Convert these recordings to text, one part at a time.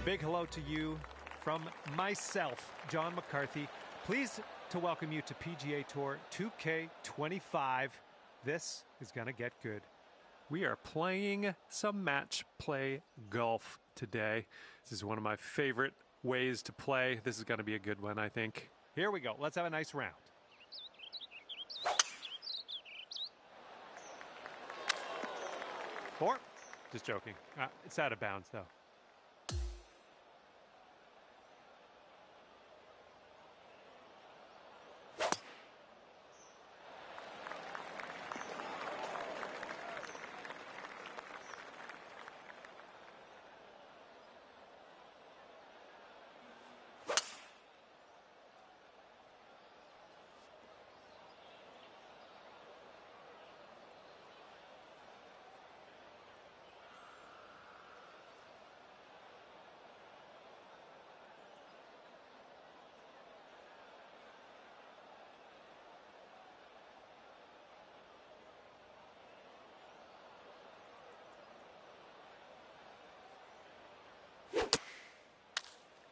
Big hello to you from myself, John McCarthy. Pleased to welcome you to PGA Tour 2K25. This is going to get good. We are playing some match play golf today. This is one of my favorite ways to play. This is going to be a good one, I think. Here we go. Let's have a nice round. Four. Just joking. It's out of bounds, though.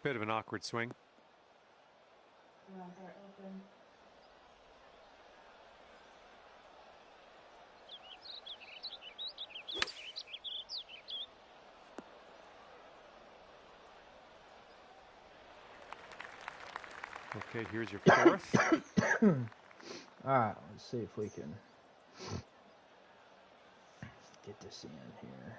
Bit of an awkward swing. Open. Okay, here's your fourth. All right, let's see if we can get this in here.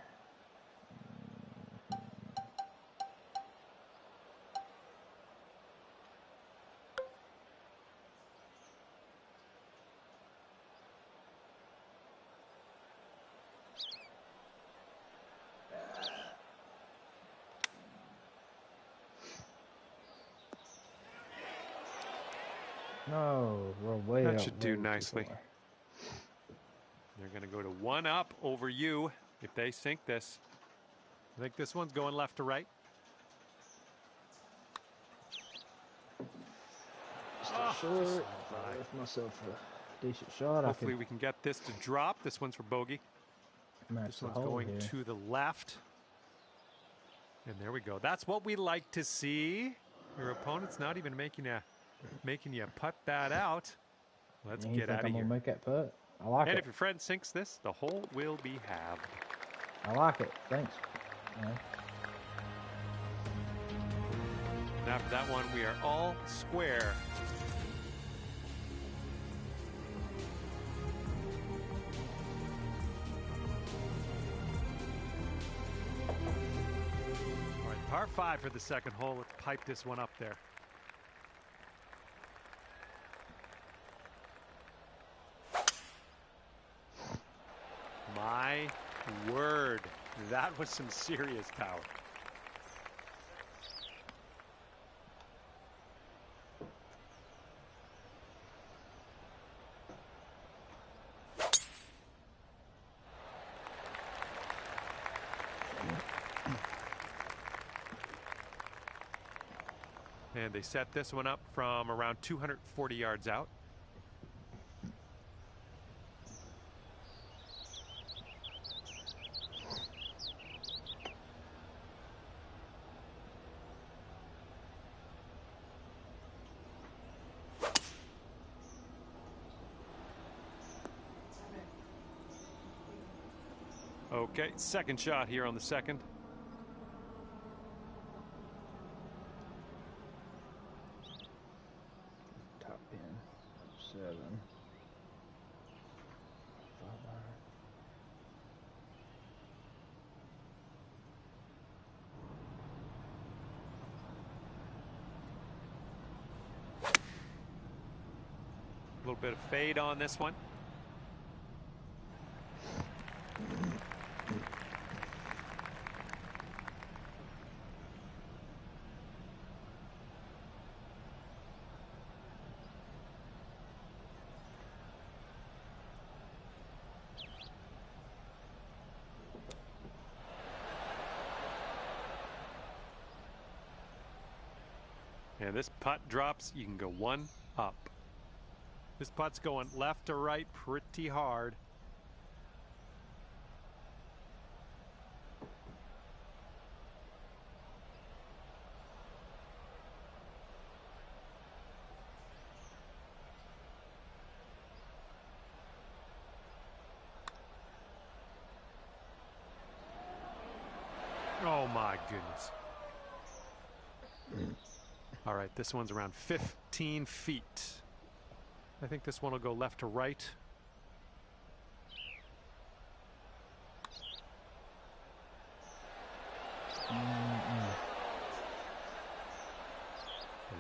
No, we're way That up, should do way nicely. far. They're going to go to one up over you if they sink this. I think this one's going left to right. Still short. I left myself a decent shot. Hopefully we can get this to drop. This one's for bogey. This one's going here to the left. And there we go. That's what we like to see. Your opponent's not even making you putt that out. Let's get out of here. I'm gonna make that putt. I like and it. if your friend sinks this, the hole will be halved. I like it. Thanks. Yeah. And after that one, we are all square. All right, par 5 for the second hole. Let's pipe this one up there. My word, that was some serious power. And they set this one up from around 240 yards out. Okay, second shot here on the second. Top pin, 7. 5 iron. A little bit of fade on this one. And this putt drops, you can go one up. This putt's going left to right pretty hard. Oh my goodness. All right, this one's around 15 feet. I think this one will go left to right. And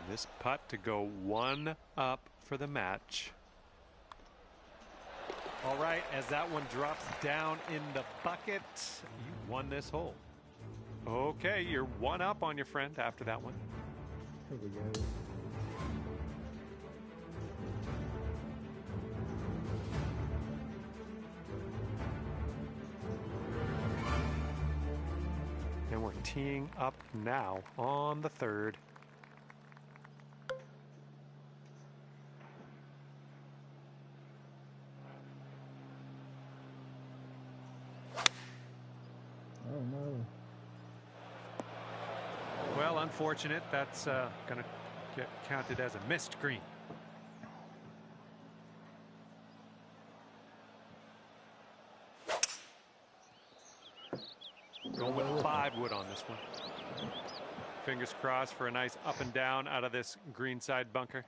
this putt to go one up for the match. All right, as that one drops down in the bucket, you won this hole. Okay, you're one up on your friend after that one. Here we go. And we're teeing up now on the third. Oh no. Well, unfortunate. That's going to get counted as a missed green. Going with 5 wood on this one. Fingers crossed for a nice up and down out of this greenside bunker.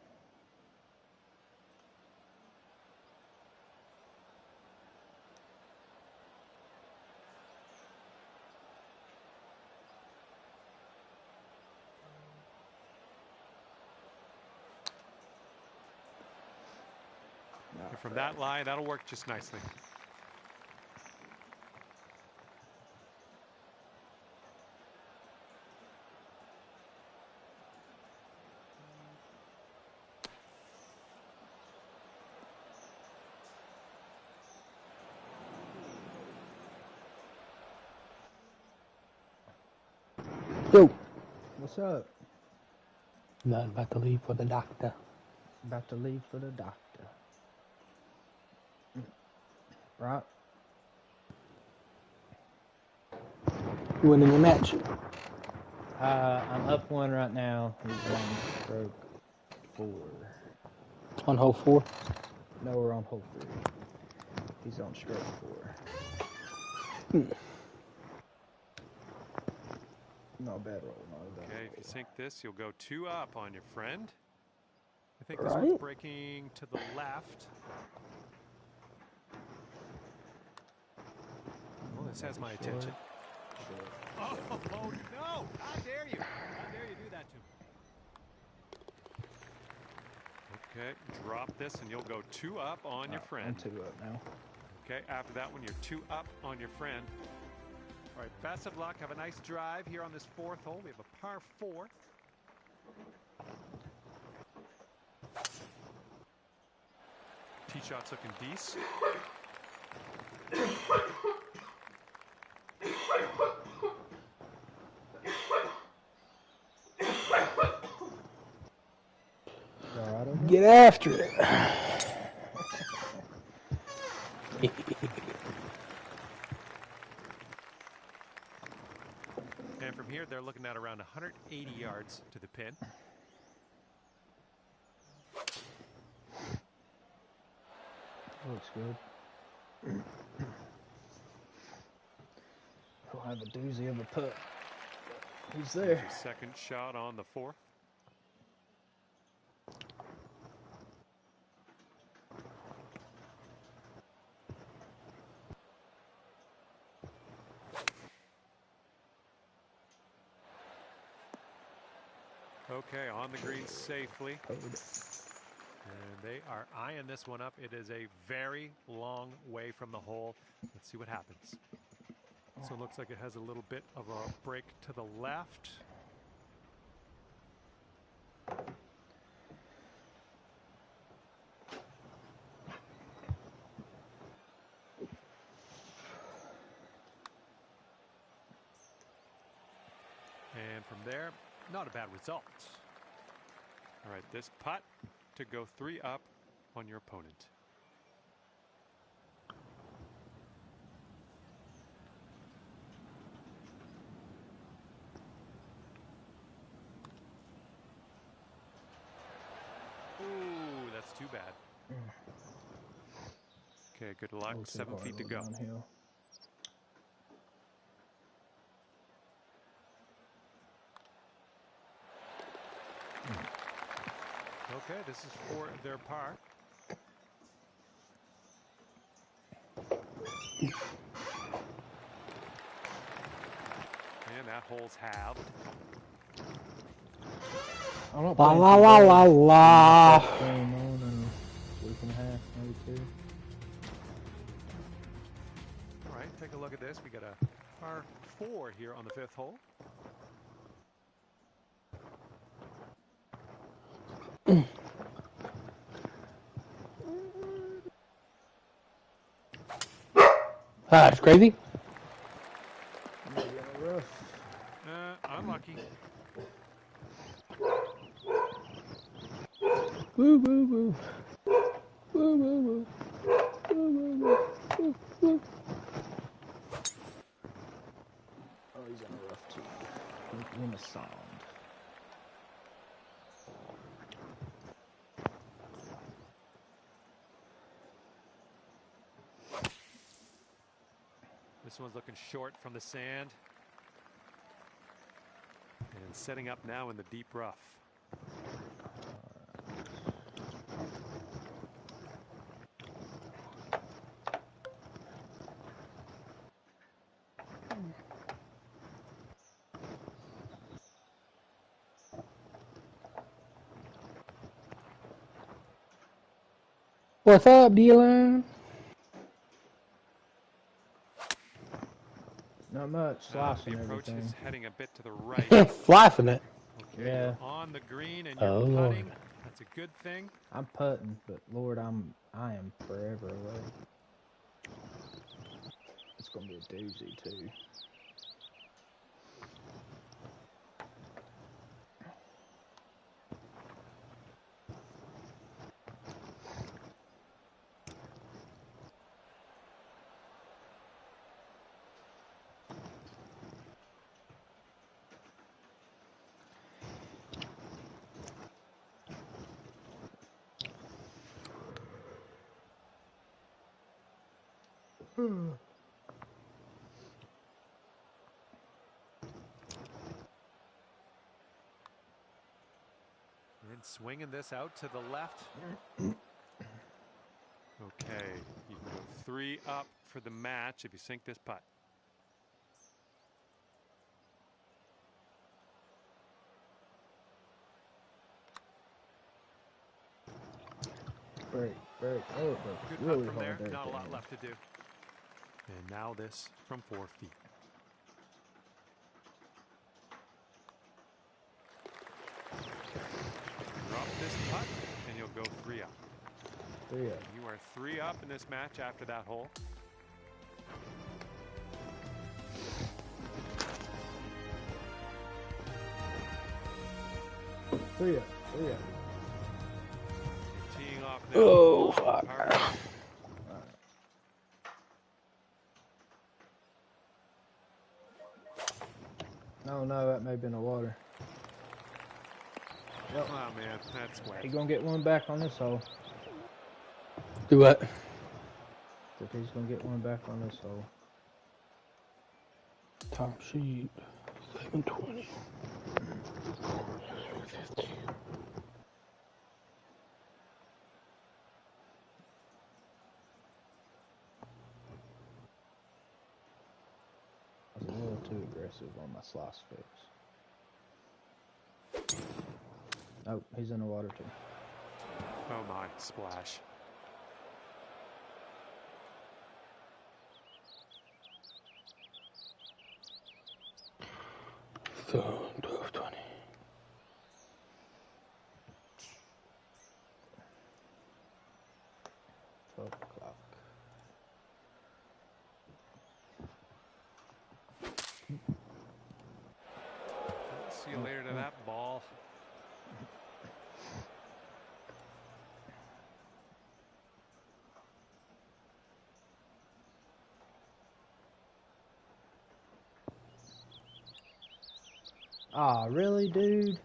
And from that lie, that'll work just nicely. Yo. What's up? Nothing, about to leave for the doctor. About to leave for the doctor. Right? You winning your match? I'm up 1 right now. He's on stroke 4. On hole 4? No, we're on hole 3. He's on stroke 4. Not a bad roll. Not a bad Okay, roll. if you sink this, you'll go 2 up on your friend. I think this Right. one's breaking to the left. Well, this has my attention. Oh, no! How dare you? How dare you do that to me? Okay, drop this and you'll go 2 up on your friend. I'm 2 up now. Okay, after that one, you're 2 up on your friend. All right, best of luck. Have a nice drive here on this 4th hole. We have a par 4. Tee shot's looking decent. Get after it. And from here, they're looking at around 180 yards to the pin. Looks good. We'll have a doozy of a putt. He's there. Your second shot on the 4th. Okay, on the green safely. And they are eyeing this one up. It is a very long way from the hole. Let's see what happens. So it looks like it has a little bit of a break to the left. And from there, not a bad result. All right, this putt to go 3 up on your opponent. Ooh, that's too bad. Okay, good luck. 7 feet to go. Downhill. Okay, this is for their par. And that hole's halved. I don't La think la he la does. la la. First game on in a week and a half, maybe 2. All right, take a look at this. We got a par 4 here on the 5th hole. Ah, it's crazy. Maybe in a rough. Unlucky. Woo woo woo. Woo woo woo. Woo woo woo. Woo woo. Oh, he's in a rough too. In a sound. This one's looking short from the sand. And setting up now in the deep rough. What's up, Dylan? Not much. Slicing The approach everything. is heading a bit to the right. Slicing it. Okay, Yeah. you're on the green and you're Oh, Lord. putting. That's a good thing. I'm putting, but Lord, I am forever away. It's gonna be a doozy too. And swinging this out to the left. Okay, you can go 3 up for the match if you sink this putt. Break. Oh, it broke Good really putt from there. hard Not a lot Danny. left to do. And now this from 4 feet. Drop this putt and you'll go 3 up. 3 up. You are 3 up in this match after that hole. Three up. Teeing off now. Oh, fuck. No, that may have been the water. Yep. Oh man, that's wet. He's gonna get one back on this hole. Do what? If he's gonna get one back on this hole. Top sheet. 720. 50. I was a little too aggressive on my slice fix. Oh, he's in the water too. Oh my, splash. So, 1220. $12. See you later to that ball. Ah, really, dude?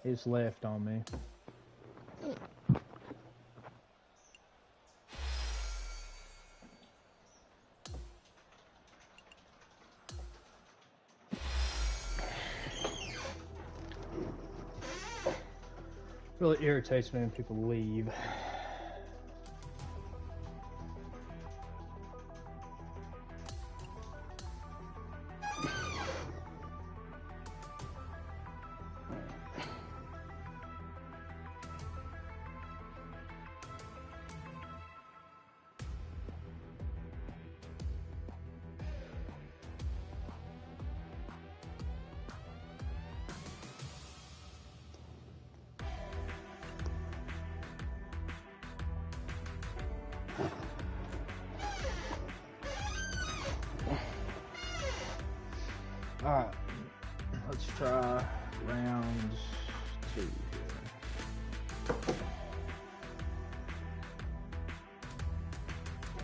It's left on me. Really irritates me when people leave. Alright, let's try round 2 here.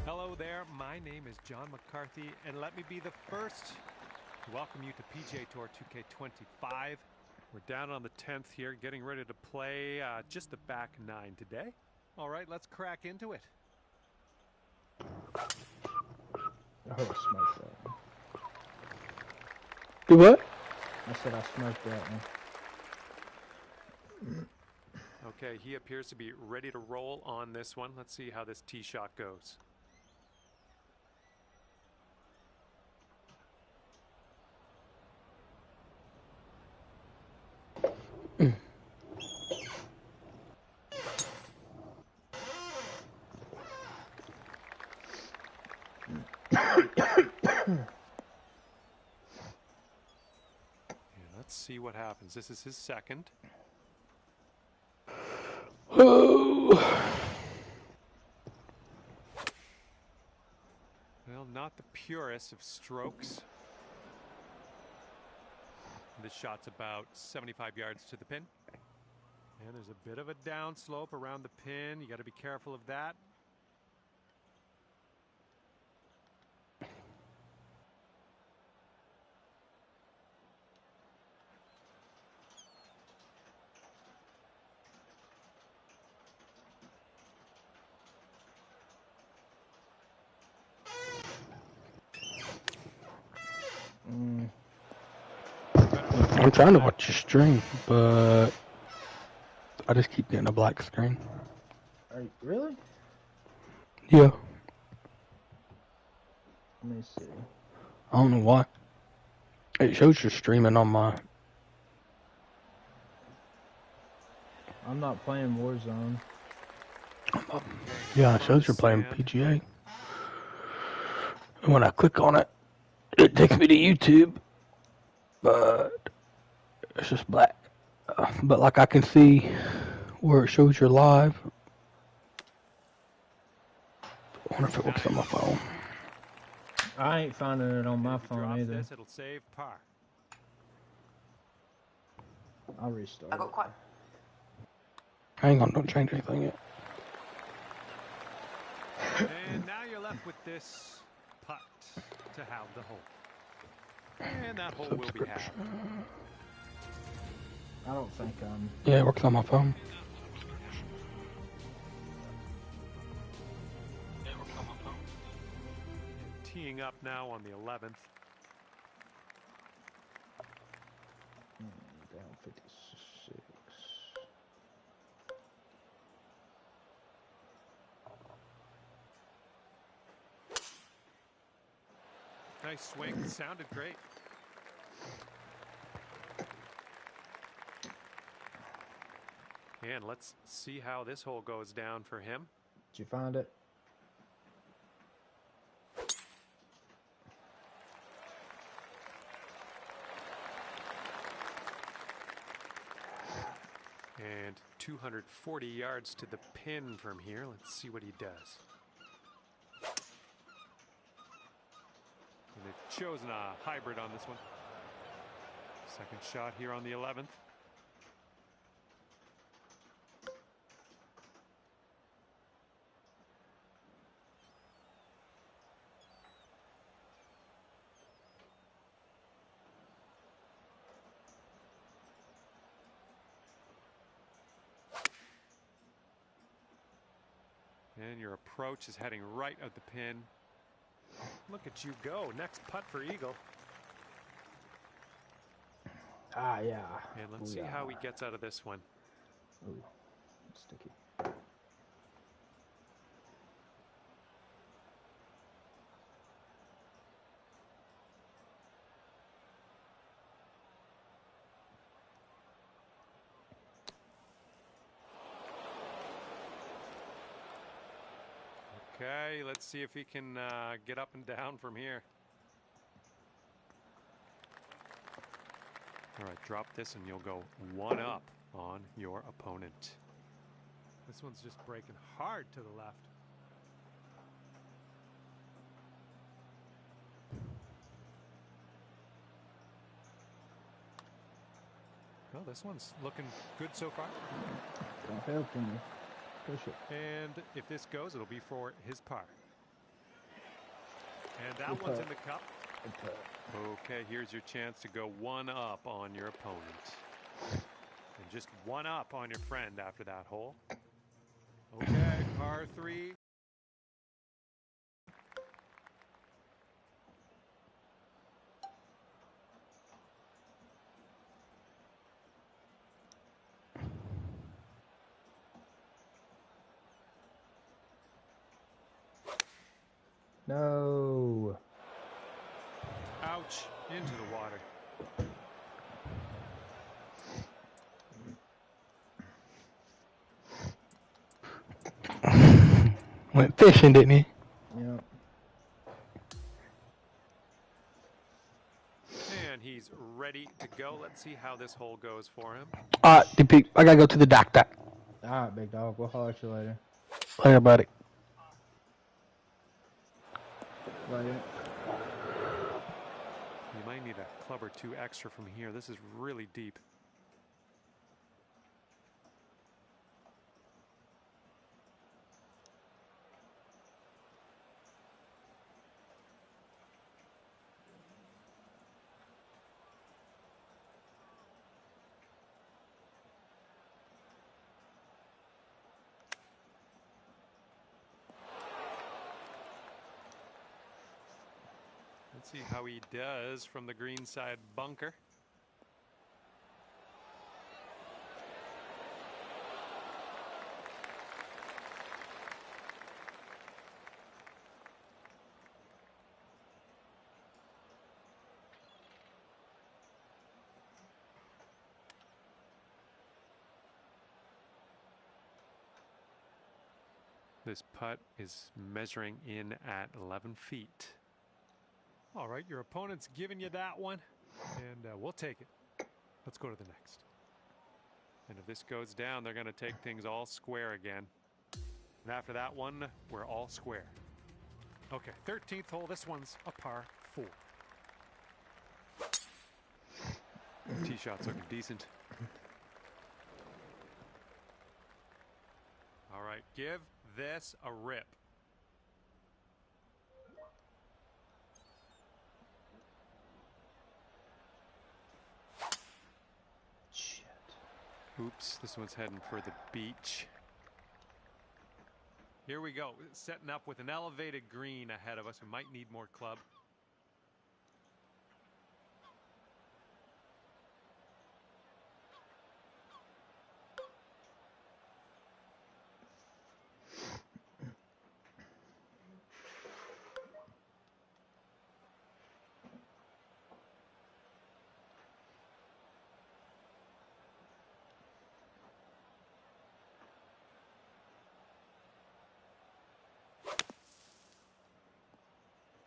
Hello there, my name is John McCarthy, and let me be the first to welcome you to PGA Tour 2K25. We're down on the 10th here, getting ready to play just the back 9 today. All right, let's crack into it. I heard I smoked that one. Do what? I said I smoked that one. Okay, he appears to be ready to roll on this one. Let's see how this tee shot goes. Let's see what happens. This is his second. Oh. Well, not the purest of strokes. This shot's about 75 yards to the pin. And there's a bit of a downslope around the pin. You got to be careful of that. I'm trying to watch your stream, but I just keep getting a black screen. Are you, really? Yeah. Let me see. I don't know why. It shows you're streaming on my... I'm not playing Warzone. Yeah, it shows you're playing PGA. And when I click on it, it takes me to YouTube. But it's just black. But like I can see where it shows you're live. I wonder if it works on my phone. I ain't finding it on my phone either. This, it'll save par. I'll restart. I got quite. Hang on, don't change anything yet. And now you're left with this putt to have the hole. And that hole will be had. I don't think I'm... Yeah, it works on my phone. Teeing up now on the 11th. Down 56. Nice swing. Sounded great. And let's see how this hole goes down for him. Did you find it? And 240 yards to the pin from here. Let's see what he does. And they've chosen a hybrid on this one. Second shot here on the 11th. And your approach is heading right at the pin. Look at you go. Next putt for Eagle. Ah, yeah. And let's see how he gets out of this one. Ooh, sticky. Okay, let's see if he can get up and down from here. All right, drop this and you'll go one up on your opponent. This one's just breaking hard to the left. Well, this one's looking good so far. Don't fail, can you? Push it. And if this goes, it'll be for his par. And that Good one's putt. in the cup. Good putt. Okay, here's your chance to go one up on your opponent. And just one up on your friend after that hole. Okay, par 3. No. Ouch, into the water. Went fishing, didn't he? Yep. And he's ready to go. Let's see how this hole goes for him. DP, I gotta go to the doctor. All right, big dog. We'll holler at you later. Later, buddy. Later. You might need a club or two extra from here. This is really deep. Let's see how he does from the green side bunker. This putt is measuring in at 11 feet. All right, your opponent's giving you that one, and we'll take it. Let's go to the next. And if this goes down, they're going to take things all square again. And after that one, we're all square. Okay, 13th hole. This one's a par 4. Tee shot's looking decent. All right, give this a rip. Shit. Oops, this one's heading for the beach. Here we go, setting up with an elevated green ahead of us. We might need more club.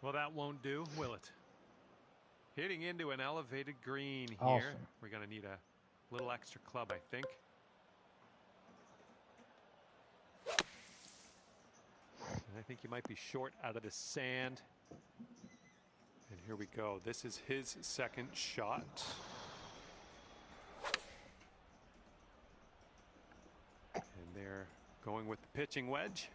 Well, that won't do, will it? Hitting into an elevated green here. Awesome. We're going to need a little extra club, I think. And I think you might be short out of the sand. And here we go. This is his second shot. And they're going with the pitching wedge.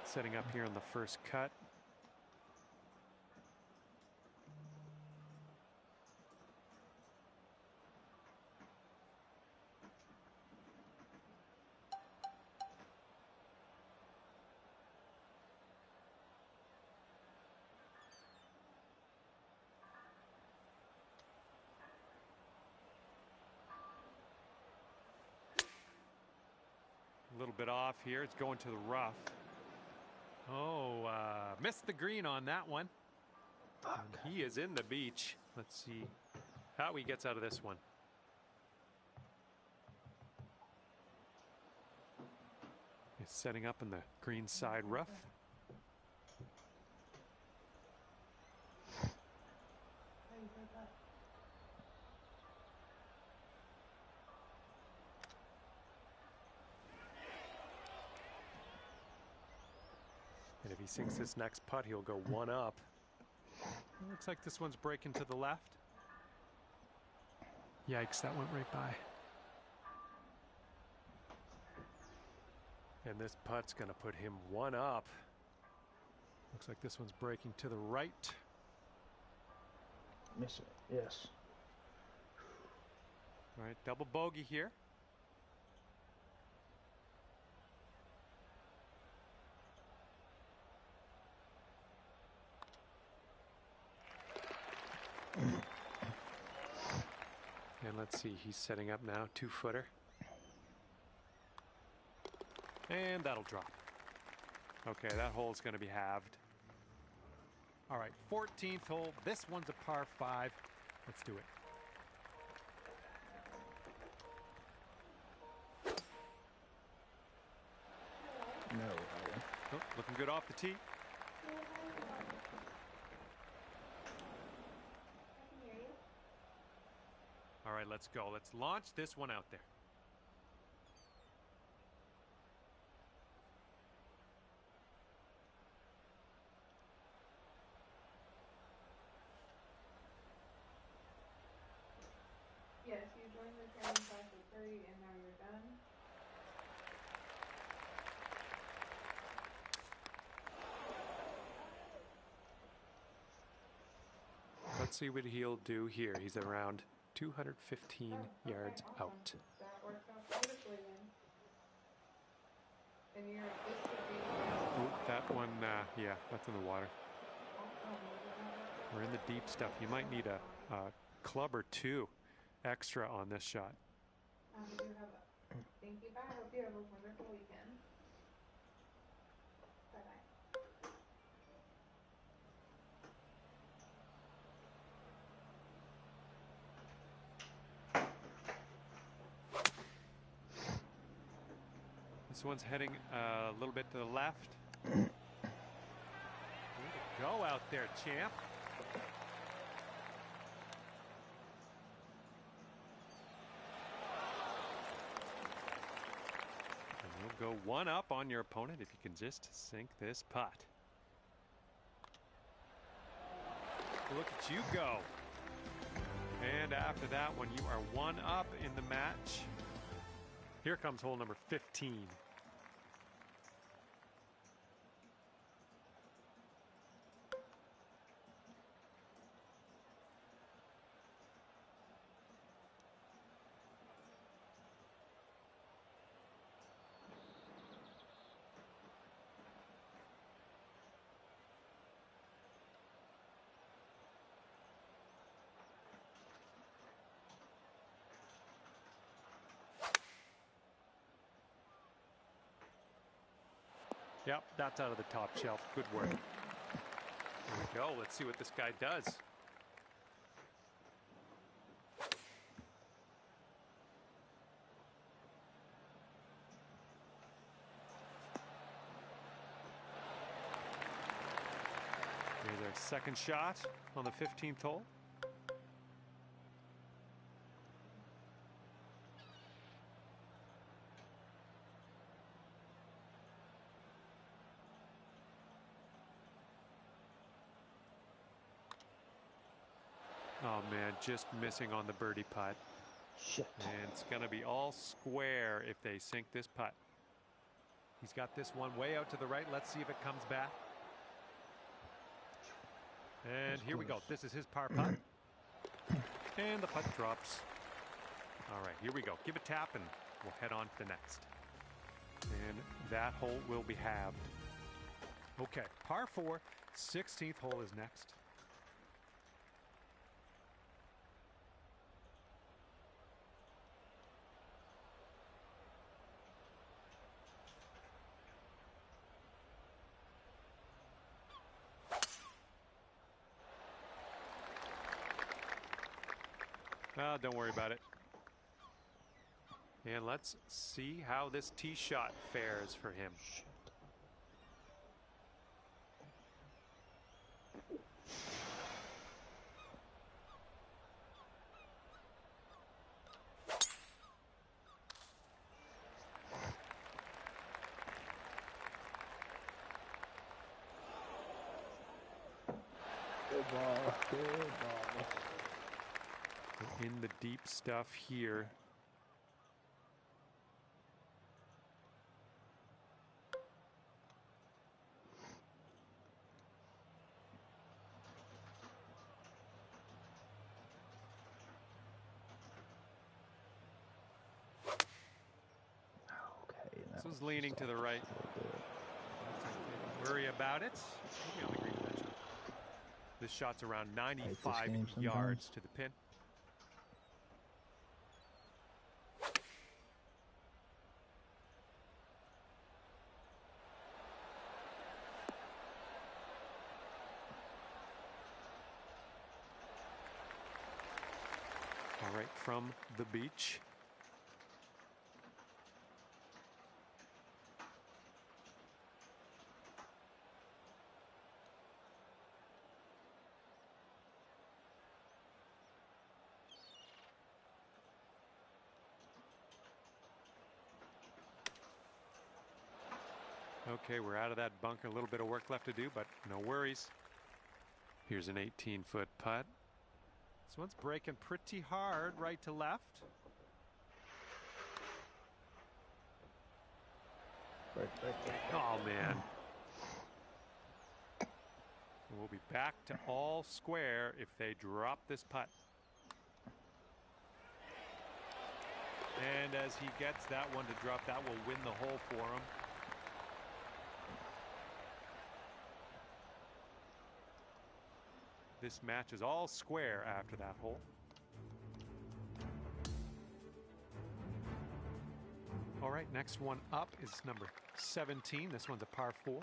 Setting up here on the first cut. little bit off here. It's going to the rough. Oh, missed the green on that one. And he is in the beach. Let's see how he gets out of this one. He's setting up in the green side rough. And if he sinks this next putt, he'll go one up. Looks like this one's breaking to the left. Yikes, that went right by. And this putt's going to put him one up. Looks like this one's breaking to the right. Miss it, yes. All right, double bogey here. And let's see, he's setting up now, 2-footer. And that'll drop. Okay, that hole's going to be halved. All right, 14th hole. This one's a par 5. Let's do it. No. Oh, looking good off the tee. All right, let's go. Let's launch this one out there. Yes, you joined the training class at 3 and now you're done. Let's see what he'll do here. He's around 215 yards awesome. out. That works out beautifully then. And this would be... Ooh, that one, yeah, that's in the water. We're in the deep stuff. You might need a club or two extra on this shot. Thank you. Bye. I hope you have a wonderful weekend. Bye-bye. This one's heading a little bit to the left. Way to go out there, champ. And you'll go one up on your opponent if you can just sink this putt. Look at you go. And after that one, you are one up in the match. Here comes hole number 15. Yep, that's out of the top shelf. Good work. Here we go. Let's see what this guy does. Here's our second shot on the 15th hole. Oh man, just missing on the birdie putt. Shit. And it's going to be all square if they sink this putt. He's got this one way out to the right. Let's see if it comes back. And here we go. This is his par putt. And the putt drops. All right, here we go. Give a tap and we'll head on to the next. And that hole will be halved. Okay, par 4, 16th hole is next. Well, don't worry about it. And let's see how this tee shot fares for him. Good ball. Good ball. In the deep stuff here. Okay. This was leaning to the right. Worry about it. Maybe on the green dimension. This shot's around 95 yards to the pin. All right, from the beach. Okay, we're out of that bunker. A little bit of work left to do, but no worries. Here's an 18-foot putt. This one's breaking pretty hard right to left. Oh, man. We'll be back to all square if they drop this putt. And as he gets that one to drop, that will win the hole for him. This match is all square after that hole. All right, next one up is number 17. This one's a par 4.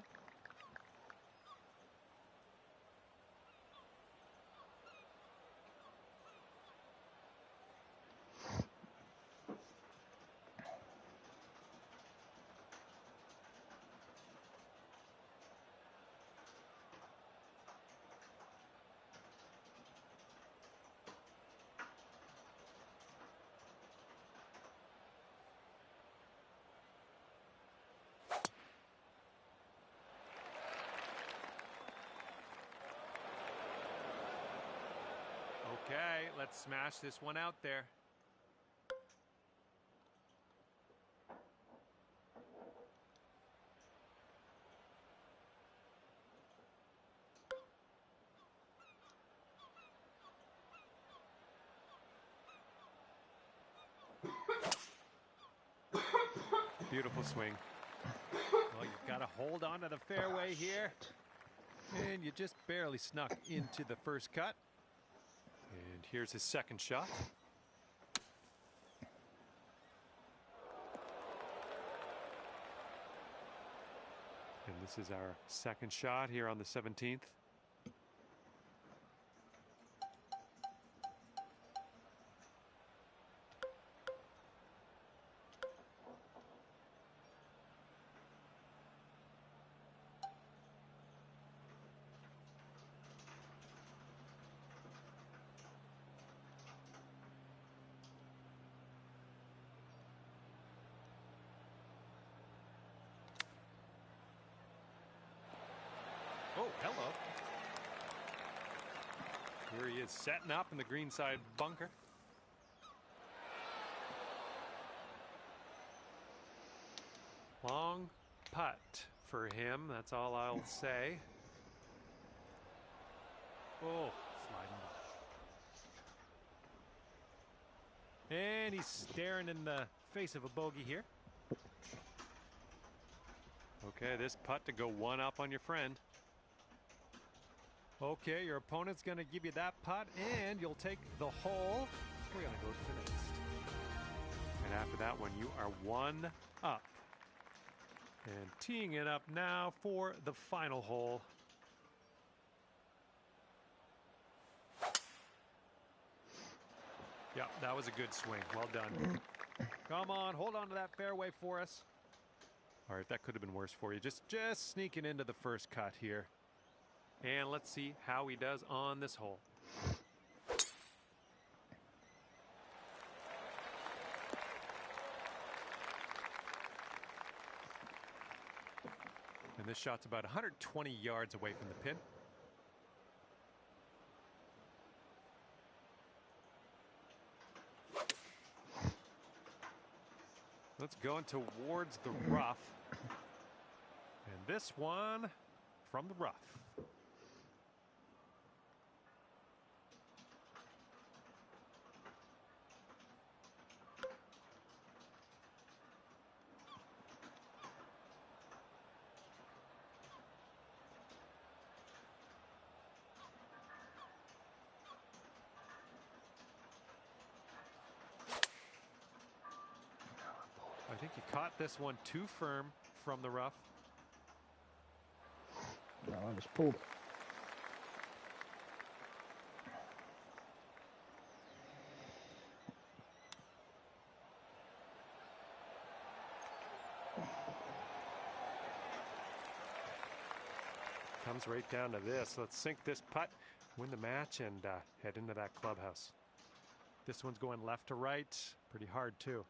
Okay, let's smash this one out there. Beautiful swing. Well, you've got to hold on to the fairway here. And you just barely snuck into the first cut. And here's his second shot. And this is our second shot here on the 17th. Oh, hello. Here he is setting up in the greenside bunker. Long putt for him, that's all I'll say. Oh, sliding. And he's staring in the face of a bogey here. Okay, this putt to go one up on your friend. Okay, your opponent's going to give you that putt, and you'll take the hole. We're going to go to the next. And after that one, you are one up. And teeing it up now for the final hole. Yeah, that was a good swing. Well done. Come on, hold on to that fairway for us. All right, that could have been worse for you. Just sneaking into the first cut here. And let's see how he does on this hole. And this shot's about 120 yards away from the pin. Let's go towards the rough. And this one from the rough. I think he caught this one too firm from the rough. No, I just pulled it. Comes right down to this. Let's sink this putt, win the match, and head into that clubhouse. This one's going left to right. Pretty hard, too.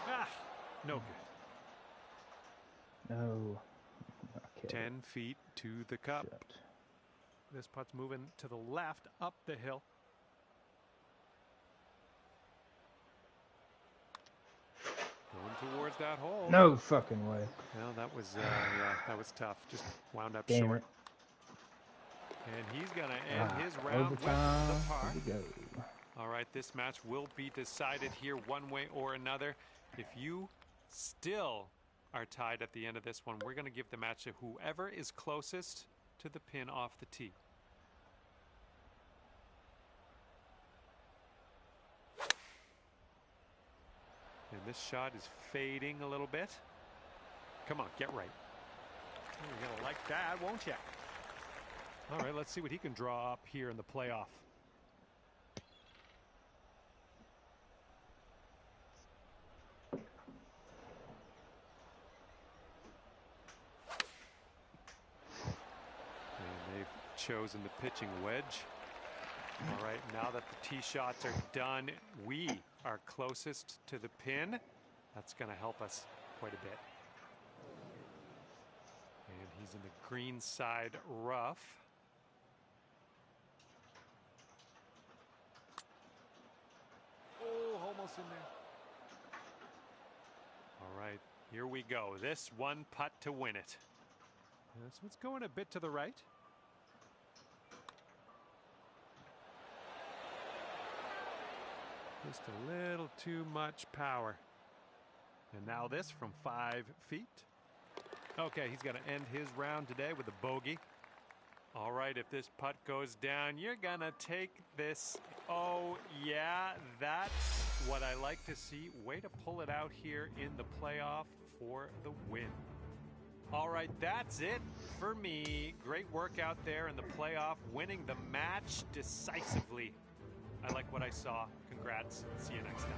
Ah, no good. No. Okay. 10 feet to the cup. Shit. This putt's moving to the left up the hill. Going towards that hole. No fucking way. Well, that was yeah, that was tough. Just wound up Damn short. it. And he's gonna end his Ah, round with overtime. the par. Here we go. All right, this match will be decided here one way or another. If you still are tied at the end of this one, we're going to give the match to whoever is closest to the pin off the tee. And this shot is fading a little bit. Come on, get right. You're going to like that, won't you? All right, let's see what he can draw up here in the playoff. And they've chosen the pitching wedge. All right, now that the tee shots are done, we are closest to the pin. That's going to help us quite a bit. And he's in the green side rough. Oh, almost in there. All right, here we go. This one putt to win it. This one's going a bit to the right. Just a little too much power. And now this from 5 feet. Okay, he's going to end his round today with a bogey. All right, if this putt goes down, you're going to take this. Oh, yeah, that's what I like to see. Way to pull it out here in the playoff for the win. All right, that's it for me. Great work out there in the playoff, winning the match decisively. I like what I saw. Congrats. See you next time.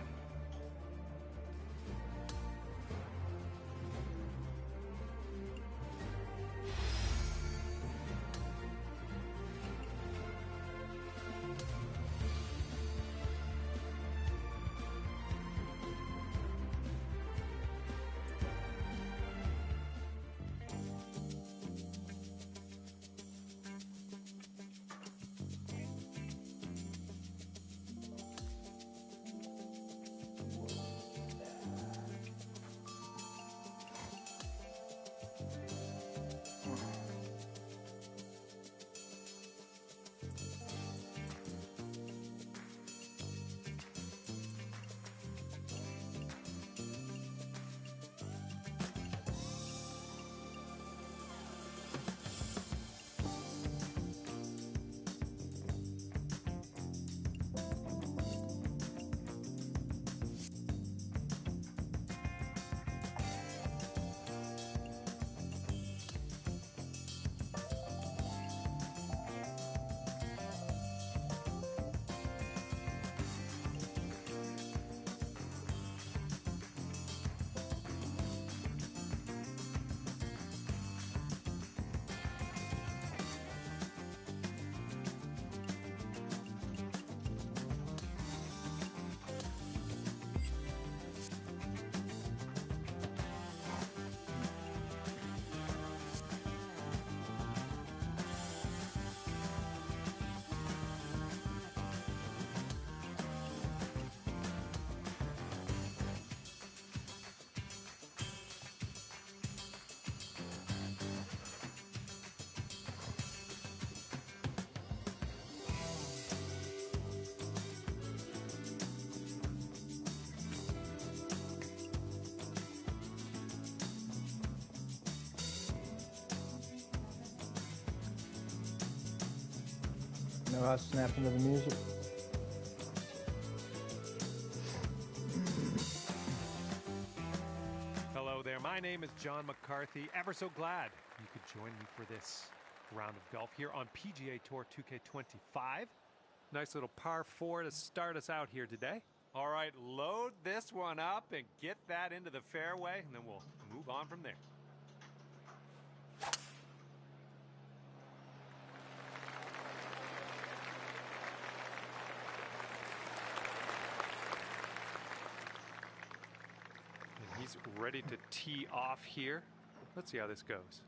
Know how to snap into the music? Hello there. My name is John McCarthy. Ever so glad you could join me for this round of golf here on PGA Tour 2K25. Nice little par 4 to start us out here today. All right, load this one up and get that into the fairway, and then we'll move on from there. And he's ready to tee off here. Let's see how this goes.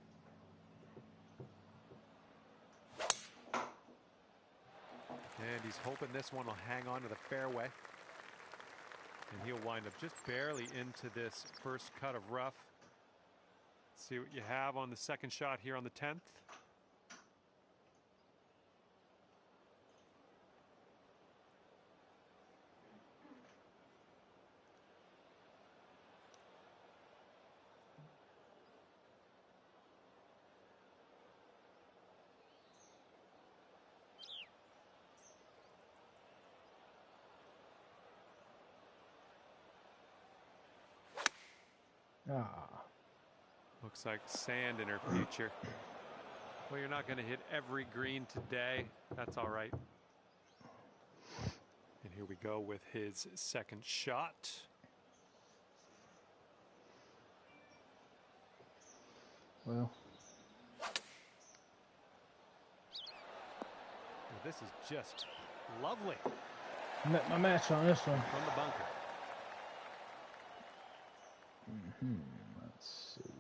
And he's hoping this one will hang on to the fairway. And he'll wind up just barely into this first cut of rough. Let's see what you have on the second shot here on the 10th. Ah. Looks like sand in her future. Well, you're not going to hit every green today. That's all right. And here we go with his second shot. Well, This is just lovely met my match on this one. from the bunker. Let's see.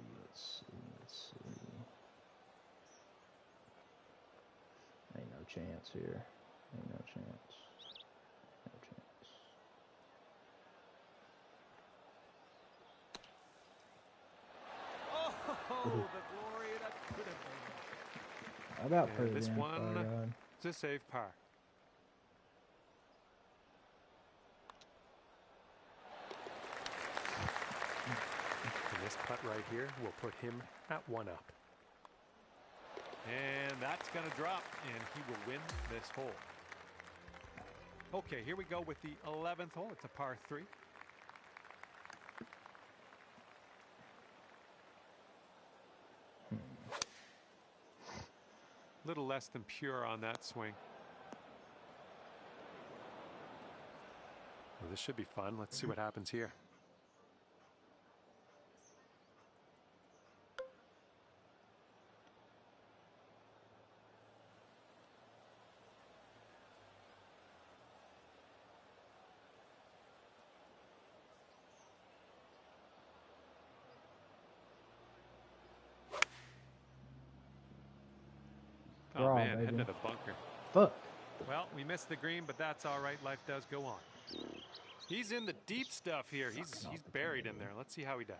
Ain't no chance here. Ain't no chance. No chance. Oh, the glory that could have been. How about And put it this in, one- Farrod? It's a safe par. And this putt right here will put him at 1 up. And that's going to drop, and he will win this hole. Okay, here we go with the 11th hole. It's a par 3. Little less than pure on that swing. Well, this should be fun. Let's see what happens here. Oh Draw, man, baby. heading to the bunker. Fuck. Well, we missed the green, but that's all right. Life does go on. He's in the deep stuff here. He's buried in there. Let's see how he does.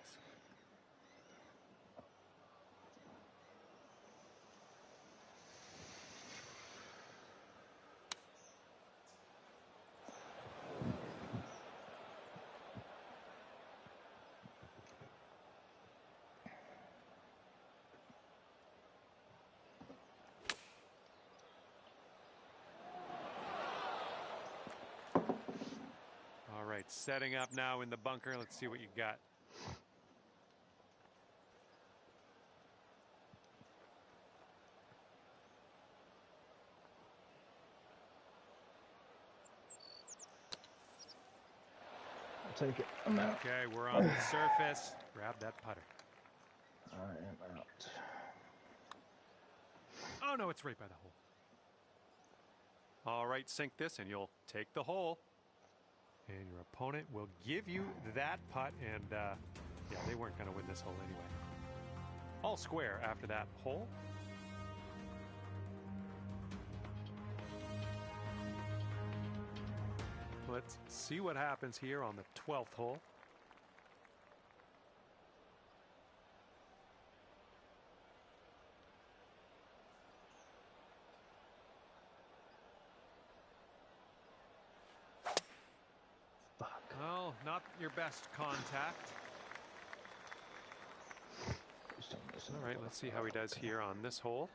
All right, setting up now in the bunker. Let's see what you got. I'll take it. I'm out. Okay, we're on the surface. Grab that putter. I am out. Oh, no, it's right by the hole. All right, sink this and you'll take the hole. And your opponent will give you that putt. And, yeah, they weren't going to win this hole anyway. All square after that hole. Let's see what happens here on the 12th hole. Well, not your best contact. All right, let's see how he does here on this hole.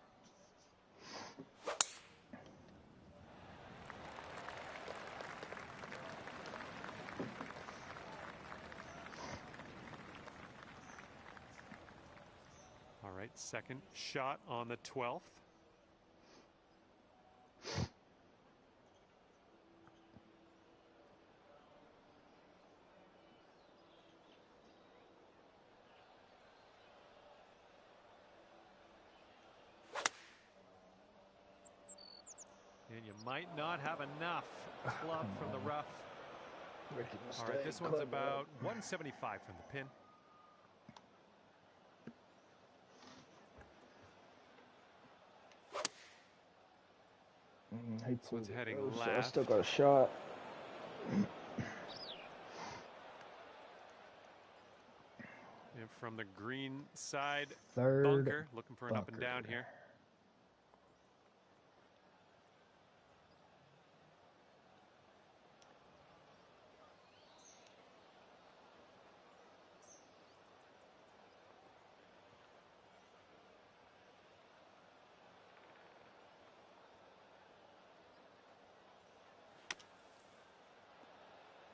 second shot on the 12th. And you might not have enough club from the rough. All right, this one's about 175 from the pin. This one's heading left. So I still got a shot. And from the green side, Third bunker, looking for an up and bunker. down here.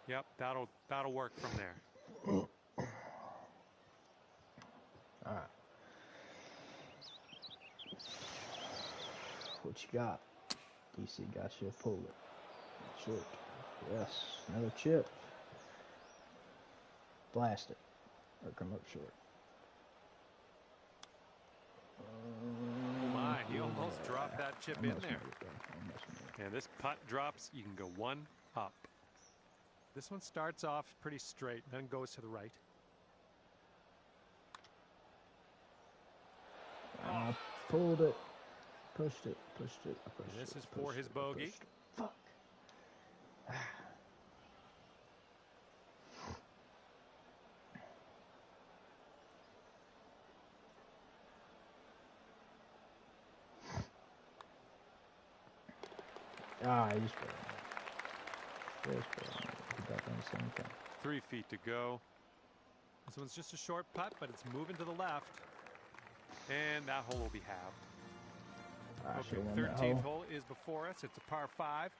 Yep, that'll work from there. All right. What you got? DC got you. Pull it. Short. Yes. Another chip. Blast it. Or come up short. Oh my, he almost dropped that chip in there. And this putt drops, you can go one up. This one starts off pretty straight, then goes to the right. I pulled it. Pushed it. Pushed it. I pushed And this it, is for his bogey. Fuck. He just put it on. Just put it on. He got on the same thing. 3 feet to go. This one's just a short putt, but it's moving to the left. And that hole will be halved. I Okay, should've won that 13th hole. hole is before us. It's a par 5.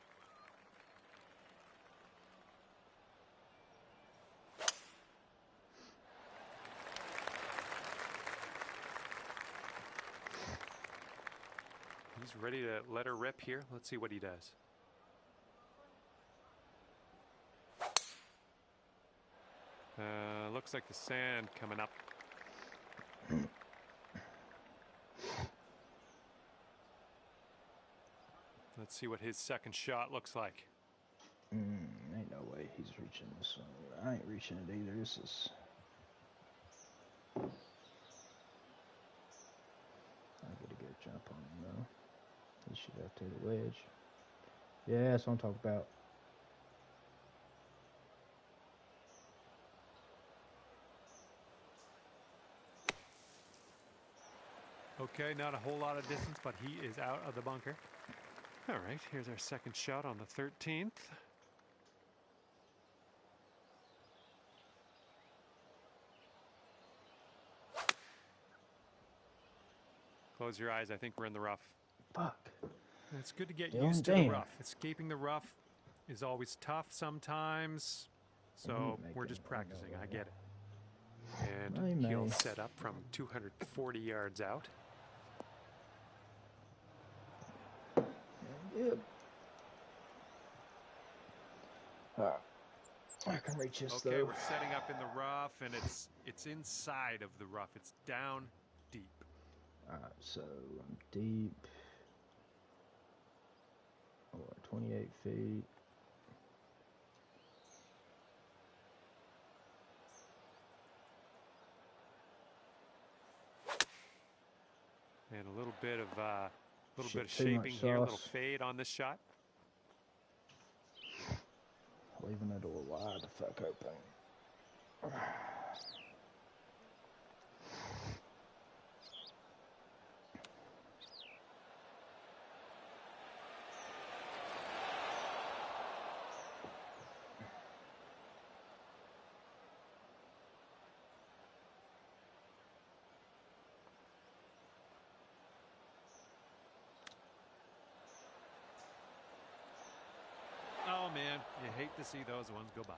He's ready to let her rip here. Let's see what he does. Looks like the sand coming up. Let's see what his second shot looks like. Ain't no way he's reaching this one. I ain't reaching it either. This is. I get a good jump on him though. He should have to the wedge. Yeah, that's what I'm talking about. Okay, not a whole lot of distance, but he is out of the bunker. All right, here's our second shot on the 13th. Close your eyes. I think we're in the rough. Fuck. It's good to get Dylan, used to the damn. rough. Escaping the rough is always tough sometimes. So we're just practicing. I get it. And he'll set up from 240 yards out. Yep. I can reach this Okay, though. we're setting up in the rough, and it's inside of the rough. It's down deep. Alright, so I'm deep. 28 feet. And a little bit of Too much shaping here, a little sauce. fade on this shot. Leaving the door wide the fuck open. Oh man, you hate to see those ones go by.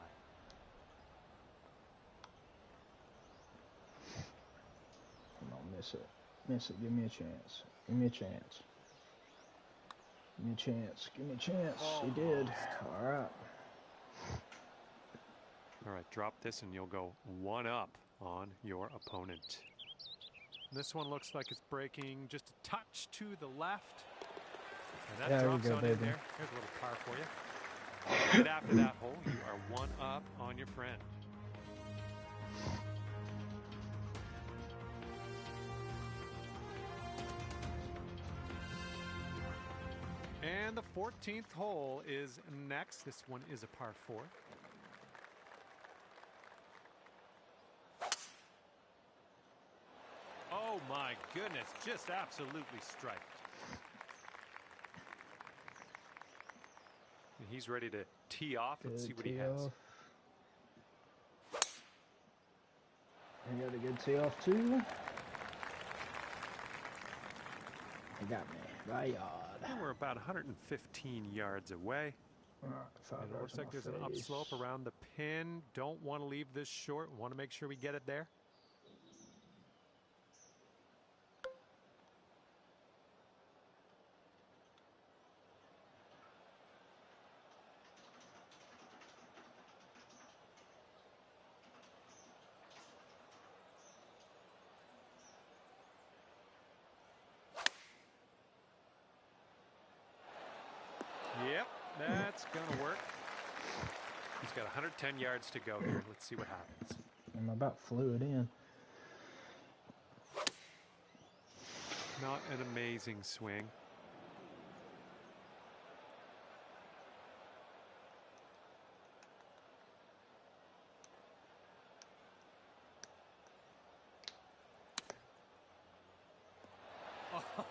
I'm gonna miss it. Miss it. Give me a chance. Give me a chance. Give me a chance. Give me a chance. He did. All right. All right, drop this and you'll go one up on your opponent. This one looks like it's breaking just a touch to the left. And that There we drops go, on in baby. there. Here's a little par for you. Right after that hole, you are one up on your friend. And the 14th hole is next. This one is a par 4. Oh my goodness, just absolutely striped. And he's ready to tee off. Let's see what he has. I got a good tee off too. He got me by a yard. And we're about 115 yards away. All right, 5 And it yards looks like on there's my an face. upslope around the pin. Don't want to leave this short. Want to make sure we get it there. Yep, that's gonna work. He's got 110 yards to go here. Let's see what happens. I'm about flew it in. Not an amazing swing.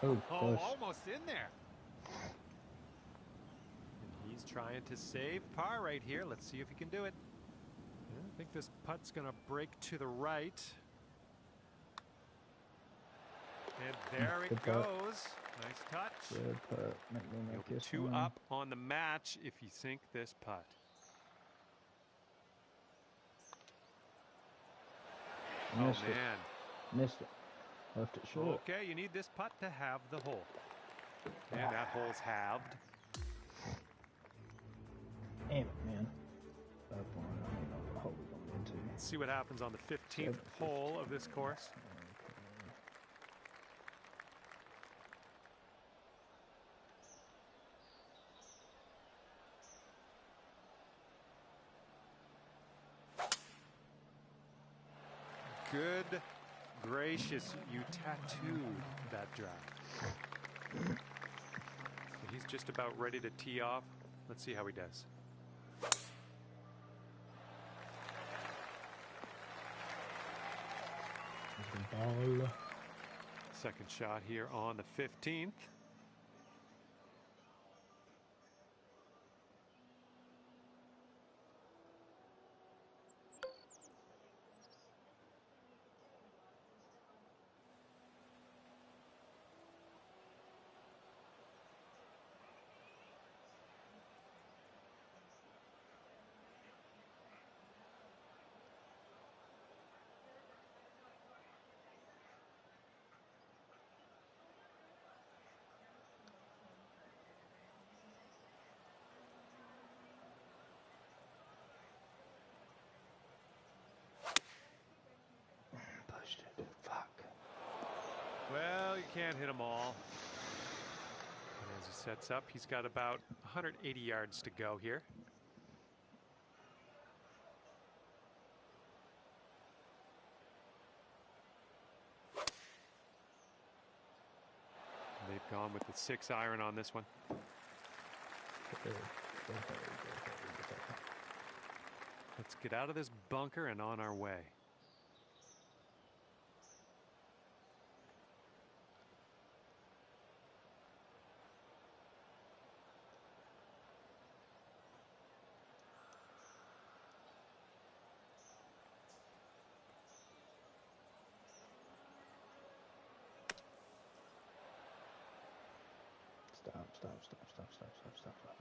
Oh, close. Almost in there. And he's trying to save par right here. Let's see if he can do it. Yeah, I think this putt's going to break to the right. And there it Good putt. goes. Nice touch. Good putt. Make me You'll make be this 2 one. up on the match if you sink this putt. Missed Oh, it. man. Missed it. Left it short. Okay, you need this putt to have the hole. And that hole's halved. Damn it, man. Up on. I don't know what hole we're going into. Let's see what happens on the 15th hole of this course. Good gracious, you tattooed that drive. He's just about ready to tee off. Let's see how he does. Ball. Second shot here on the 15th. Pushed it. Fuck. Well, you can't hit them all. And as he sets up, he's got about 180 yards to go here. They've gone with the 6-iron on this one. Let's get out of this bunker and on our way. Stop.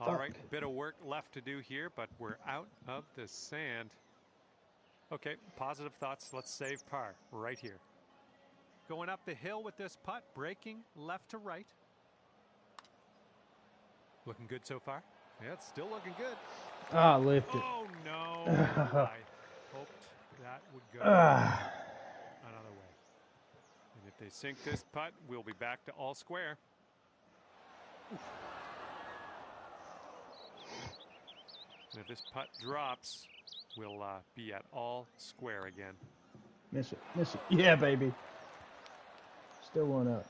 All right, bit of work left to do here, but we're out of the sand. Okay, positive thoughts. Let's save par right here. going up the hill with this putt, breaking left to right. Looking good so far. Yeah, it's still looking good. Ah, lift it. Oh, no. I hoped that would go another way. And if they sink this putt, we'll be back to all square. And if this putt drops, we'll be at all square again. Miss it. Miss it. Yeah, baby. Still one up.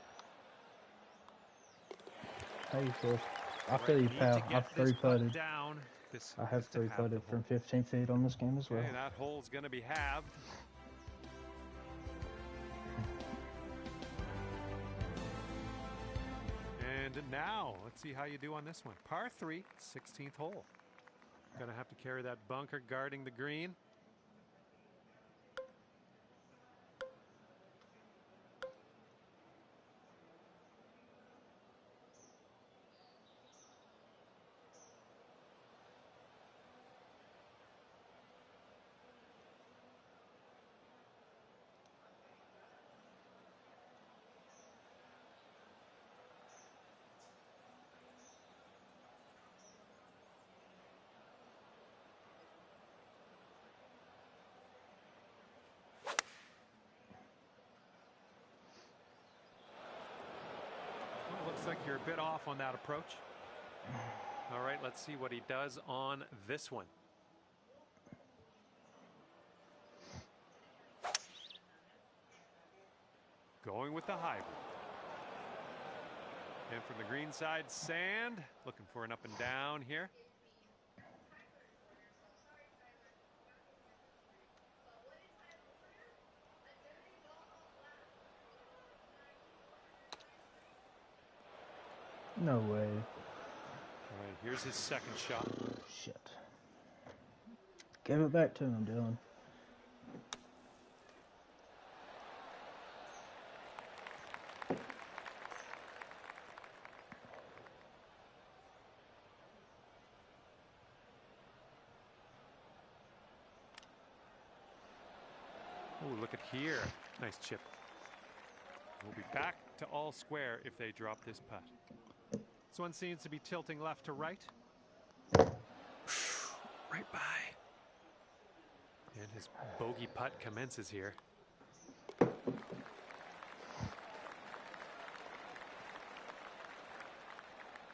Hey, Chris. I feel you, pal. I've three putted. I have three putted from 15 feet on this game as well. Okay, that hole's going to be halved. And now, let's see how you do on this one. Par 3, 16th hole. Going to have to carry that bunker guarding the green. Looks like you're a bit off on that approach. All right, let's see what he does on this one. Going with the hybrid. And from the green side, sand. Looking for an up and down here. No way. All right, here's his second shot. Shit. Give it back to him, Dylan. Oh, look at here. Nice chip. We'll be back to all square if they drop this putt. This one seems to be tilting left to right. Right by. And his bogey putt commences here.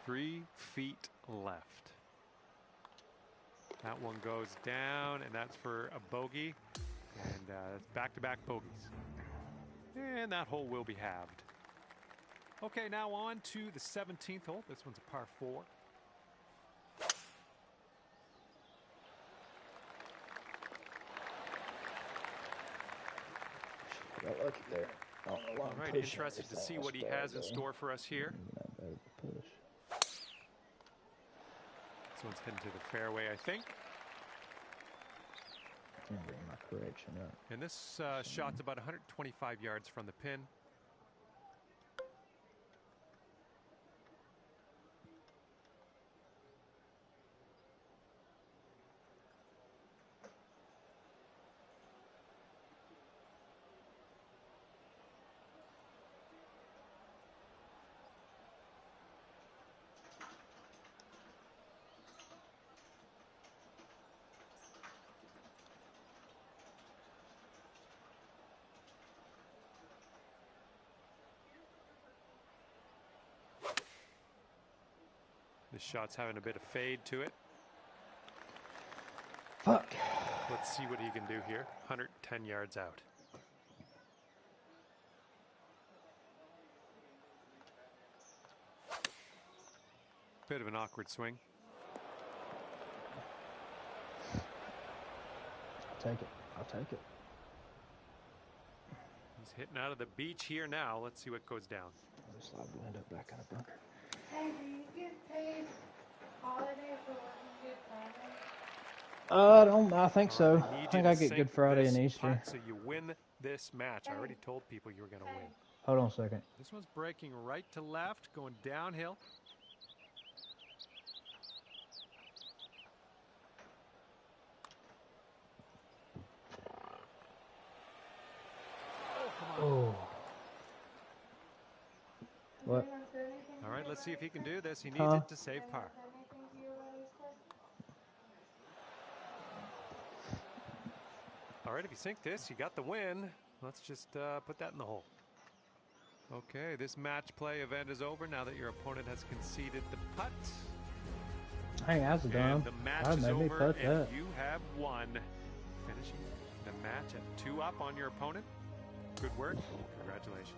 Three feet left. That one goes down, and that's for a bogey. And that's back-to-back bogeys. And that hole will be halved. Okay, now on to the 17th hole. This one's a par 4. Got lucky there. All right, interested to see what he has in store for us here. Push. This one's heading to the fairway, I think. Can't bring my correction up. And this shot's about 125 yards from the pin. This shot's having a bit of fade to it. Fuck. Let's see what he can do here. 110 yards out. Bit of an awkward swing. I'll take it. I'll take it. He's hitting out of the beach here now. Let's see what goes down. This slide will end up back in a bunker. Hey, do you get paid holiday for working Good Friday? I think so. I think I get Good Friday and Easter. So you win this match. I already told people you were going to win. Hold on a second. This one's breaking right to left, going downhill. Oh. What? All right, let's see if he can do this. He needs Huh? it to save par. All right, if you sink this, you got the win. Let's just put that in the hole. Okay, this match play event is over now that your opponent has conceded the putt. Hey, that's dumb. And the match I is made me over, putt and that. you have won. Finishing the match at 2 up on your opponent. Good work. Congratulations.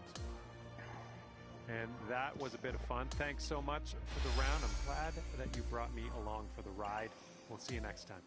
And that was a bit of fun. Thanks so much for the round. I'm glad that you brought me along for the ride. We'll see you next time.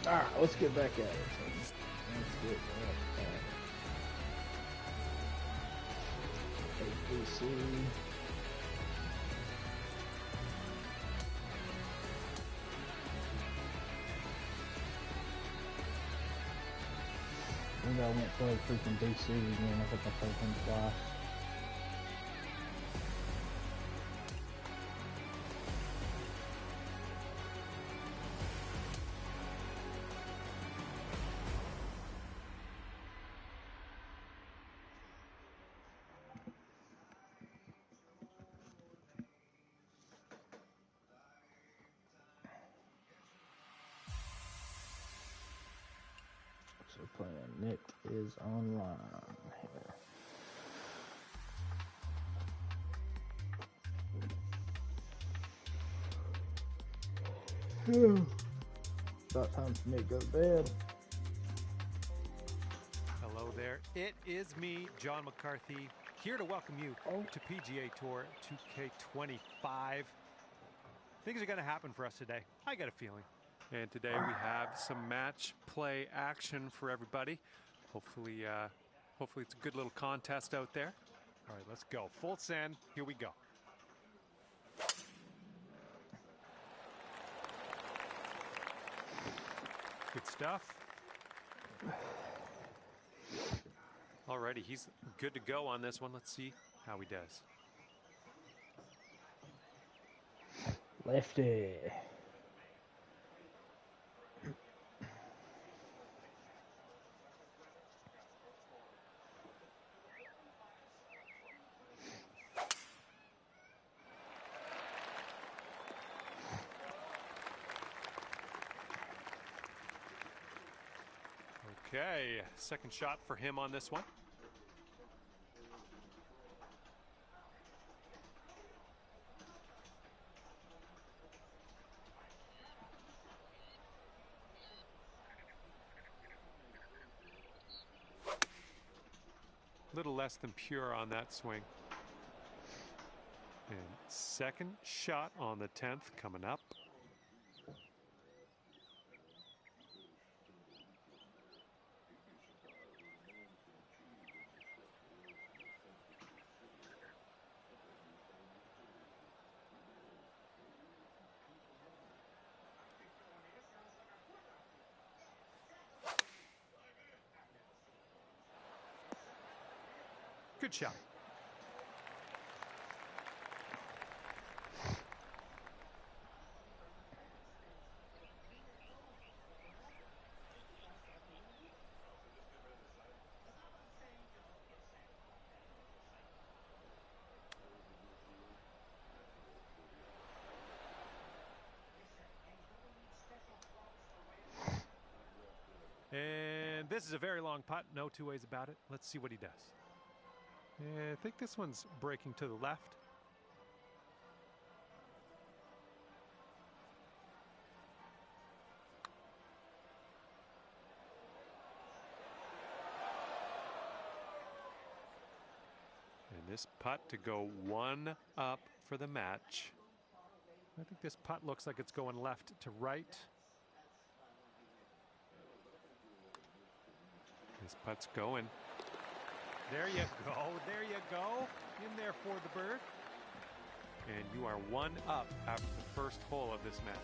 Alright, let's get back at it. Let's get back at it. ABC. Maybe I went play freaking DC again. I think I played him twice. So playing Nick is online here. About time for me to go to bed. Hello there. It is me, John McCarthy, here to welcome you to PGA Tour 2K25. Things are going to happen for us today. I got a feeling. And today we have some match play action for everybody. Hopefully it's a good little contest out there. All right, let's go. Full send. Here we go. Good stuff. Alrighty, he's good to go on this one. Let's see how he does. Lefty. Okay, second shot for him on this one. Little less than pure on that swing. And second shot on the 10th coming up. Good shot. And this is a very long putt, no two ways about it. Let's see what he does. I think this one's breaking to the left. And this putt to go one up for the match. I think this putt looks like it's going left to right. This putt's going. There you go. There you go. In there for the bird. And you are one up after the first hole of this match.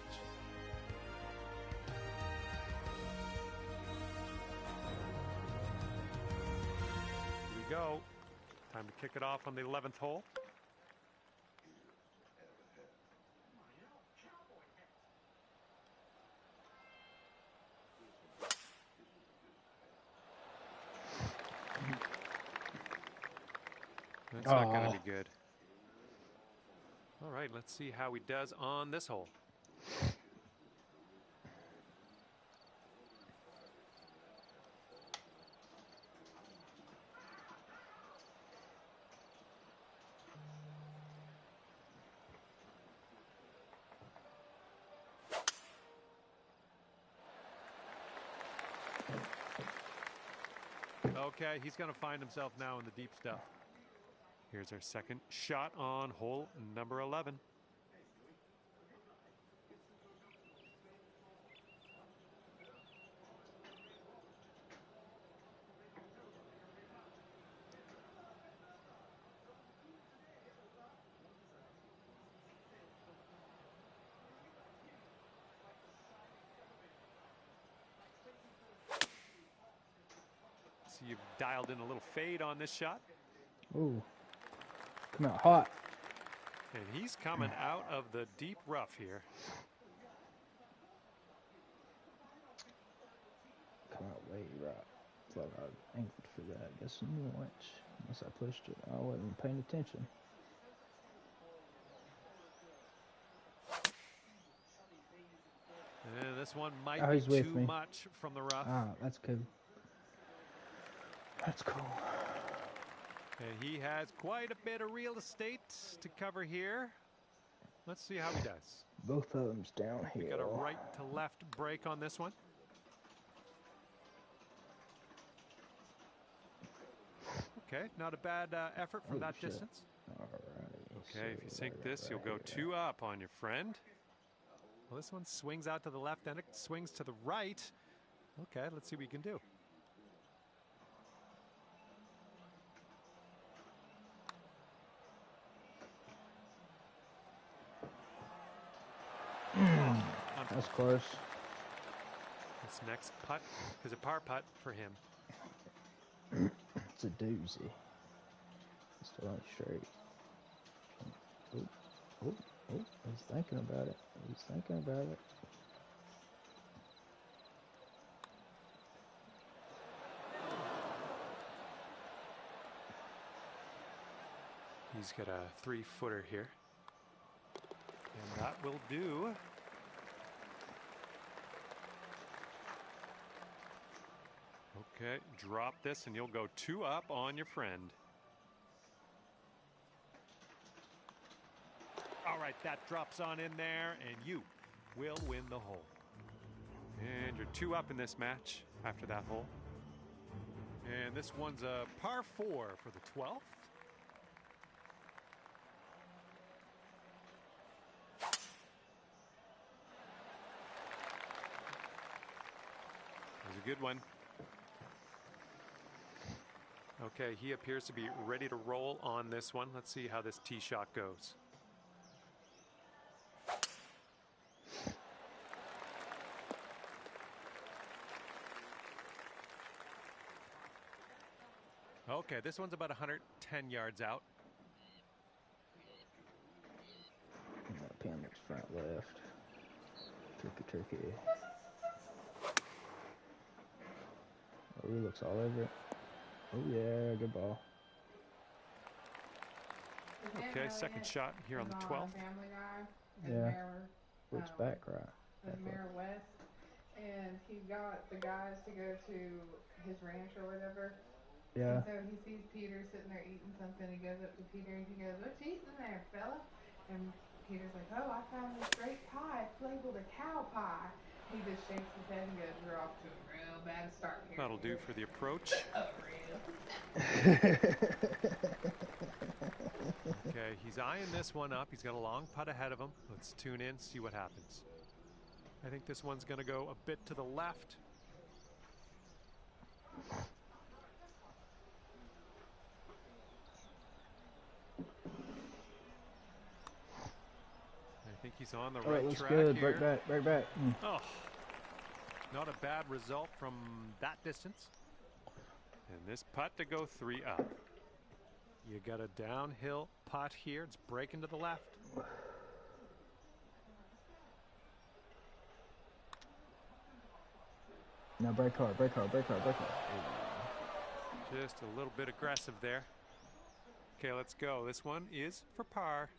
Here we go. Time to kick it off on the 11th hole. That's not going to be good. All right, let's see how he does on this hole. Okay, he's going to find himself now in the deep stuff. Here's our second shot on hole number 11. So you've dialed in a little fade on this shot. Ooh. Come out hot. And he's coming out of the deep rough here. Come out way right. Thought I angled for that. Guess once. Unless I pushed it. I wasn't paying attention. And this one might Oh, be he's with too me. much from the rough. Ah, that's cool. That's cool. And he has quite a bit of real estate to cover here. Let's see how he does. Both of them's down We here. got a right to left break on this one. Okay, not a bad effort from that shit. distance. Alrighty. Okay, if you sink this, you'll go two up on your friend. Well, this one swings out to the left, then it swings to the right. Okay, let's see what we can do. That's close. This next putt is a par putt for him. It's a doozy. Still not straight. Oh, he's thinking about it. He's thinking about it. He's got a 3-footer here. And that will do. Okay, drop this and you'll go two up on your friend. All right, that drops on in there and you will win the hole. And you're two up in this match after that hole. And this one's a par 4 for the 12th. There's a good one. Okay, he appears to be ready to roll on this one. Let's see how this tee shot goes. Okay, this one's about 110 yards out. Pam's front left. Turkey. Oh, he looks all over it. Oh, yeah, good ball. Okay, second shot here on the 12th. Family Guy. Yeah. Mayor, Looks back right. the Mayor West. And he got the guys to go to his ranch or whatever. Yeah. And so he sees Peter sitting there eating something. He goes up to Peter and he goes, "What you eating there, fella?" And Peter's like, "Oh, I found this great pie. It's labeled a cow pie." He just shakes his head and goes, "We're off to a real bad start here." That'll do for the approach. Okay, he's eyeing this one up. He's got a long putt ahead of him. Let's tune in, see what happens. I think this one's going to go a bit to the left. I think he's on the right looks track good. here. Break back. Oh, not a bad result from that distance. And this putt to go 3 up. You got a downhill putt here. It's breaking to the left. Now break hard. Just a little bit aggressive there. Okay, let's go. This one is for par.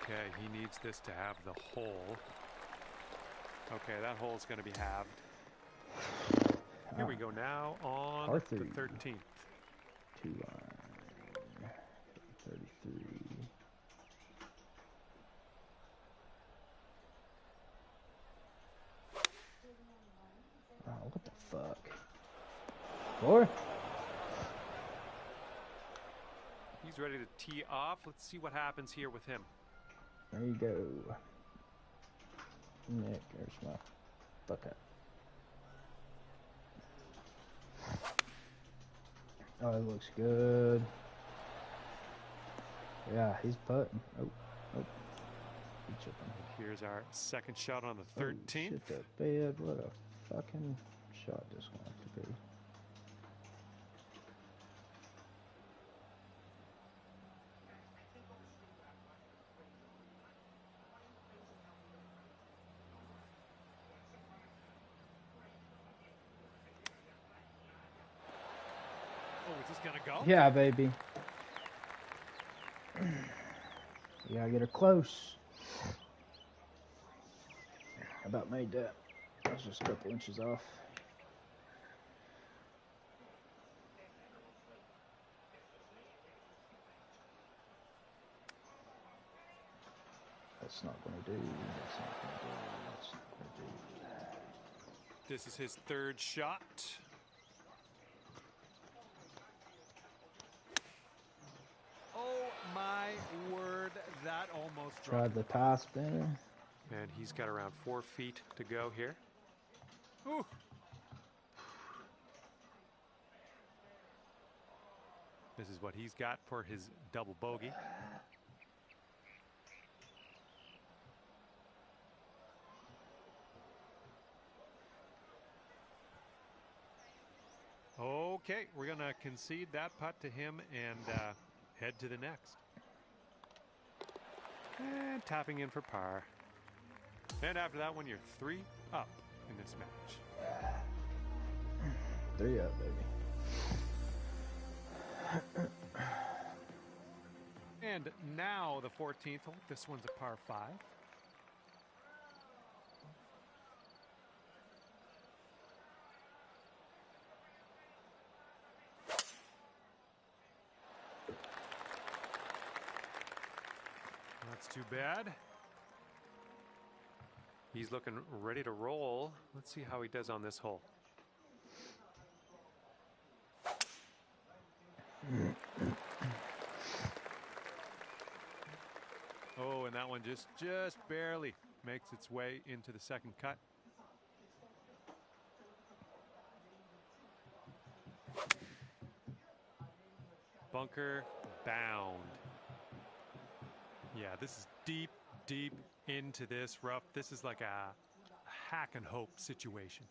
Okay, he needs this to have the hole. Okay, that hole's going to be halved. Here we go now on Par the 3. 13th. 2 line. 33. Oh, what the fuck? 4? He's ready to tee off. Let's see what happens here with him. There you go. Nick, there's my bucket. Oh, it looks good. Yeah, he's putting. Oh. He's chipping. Here's our second shot on the 13th. Oh, shit, that bed. What a fucking shot this one have to be. Oh, is this going to go? Yeah, baby. You gotta get her close. About made that. I was just a couple inches off. That's not gonna do. That's not gonna do. That's not gonna do. This is his third shot. Oh my word, that almost Tried dropped. the tie spinner. And he's got around 4 feet to go here. Ooh. This is what he's got for his double bogey. Okay, we're going to concede that putt to him and head to the next. And tapping in for par. And after that one, you're 3 up in this match. 3 up, baby. And now the 14th hole. This one's a par 5. That's too bad. He's looking ready to roll. Let's see how he does on this hole. Oh, and that one just barely makes its way into the second cut. Bunker bound. Yeah, this is deep into this rough. This is like a hack and hope situation.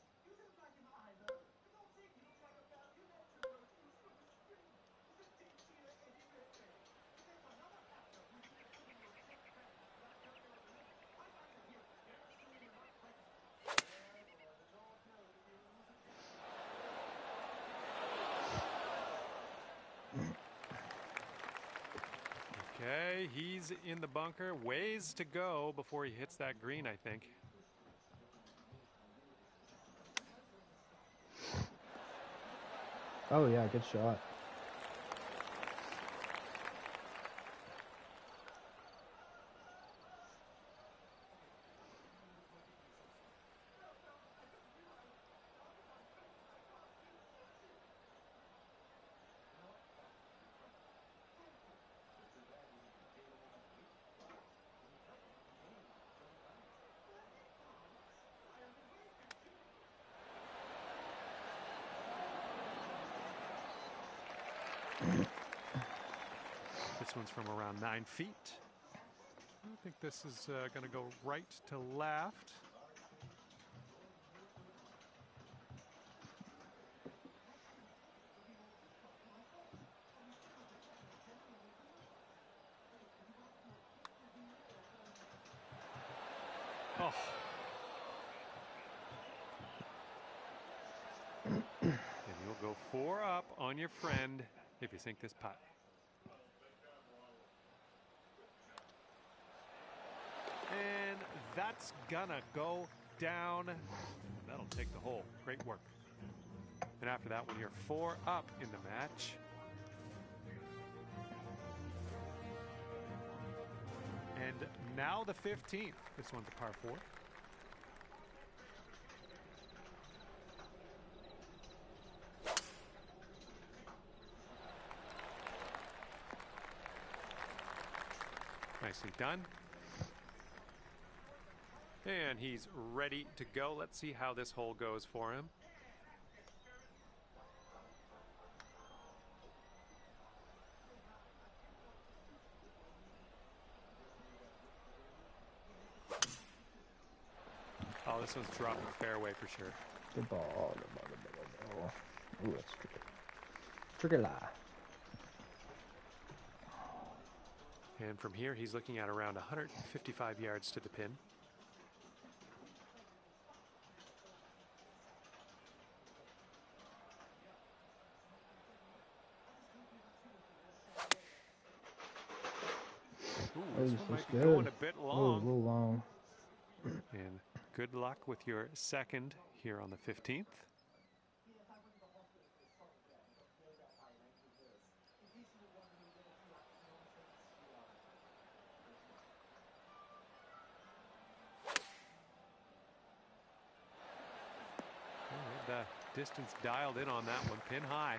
Okay, he's in the bunker. Ways to go before he hits that green, I think. Oh yeah, good shot. This one's from around 9 feet. I think this is going to go right to left. Oh. And you'll go 4 up on your friend if you sink this putt. And that's gonna go down. That'll take the hole. Great work. And after that one, you're 4 up in the match. And now the 15th. This one's a par 4. Nicely done. And he's ready to go. Let's see how this hole goes for him. Oh, this one's dropping fairway for sure. Good ball. Good ball. Ooh, that's tricky. Tricky lie. And from here, he's looking at around 155 yards to the pin. Ooh, this one might be going a bit long. Oh, a little long. And good luck with your second here on the 15th. The distance dialed in on that one, pin high.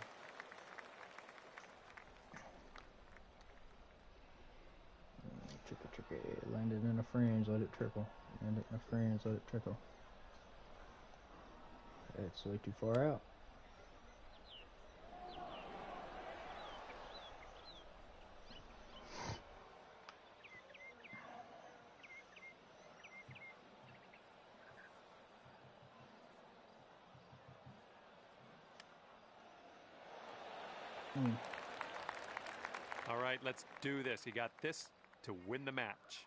Tricky. Landed in a fringe, let it trickle. Landed in a fringe, let it trickle. It's way too far out. All right, let's do this. You got this to win the match.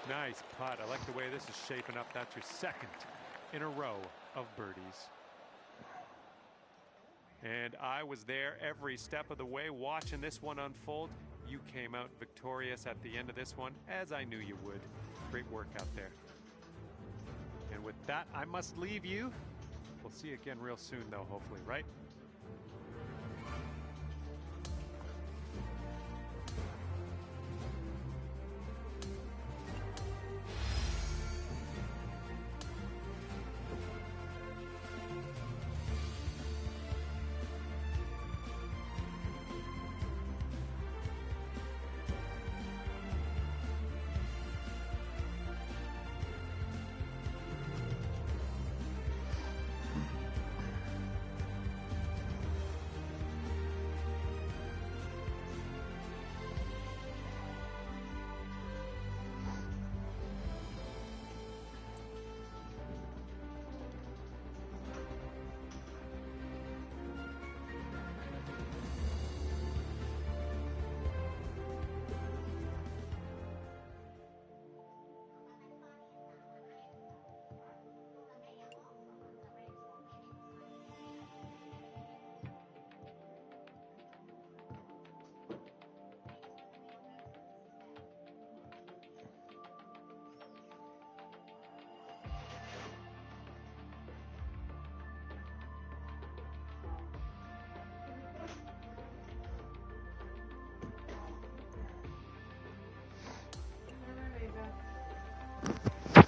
Nice putt. I like the way this is shaping up. That's your second in a row of birdies. And I was there every step of the way watching this one unfold. You came out victorious at the end of this one, as I knew you would. Great work out there. And with that, I must leave you. We'll see you again real soon, though, hopefully, right?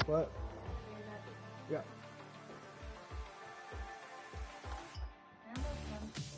What? Yeah. Yeah, that's fun.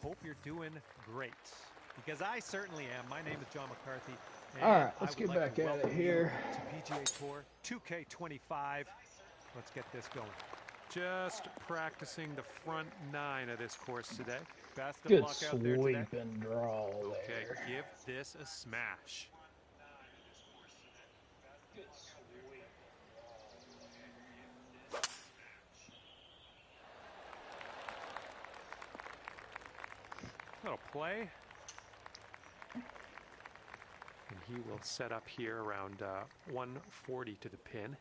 hope you're doing great, because I certainly am. My name is John McCarthy. And All right, let's I would get like back to at it welcome you here. to PGA Tour 2K25. Let's get this going. Just practicing the front 9 of this course today. Best of Good luck out there today. sweep and draw Okay, there. give this a smash. That'll play. And he will set up here around 140 to the pin.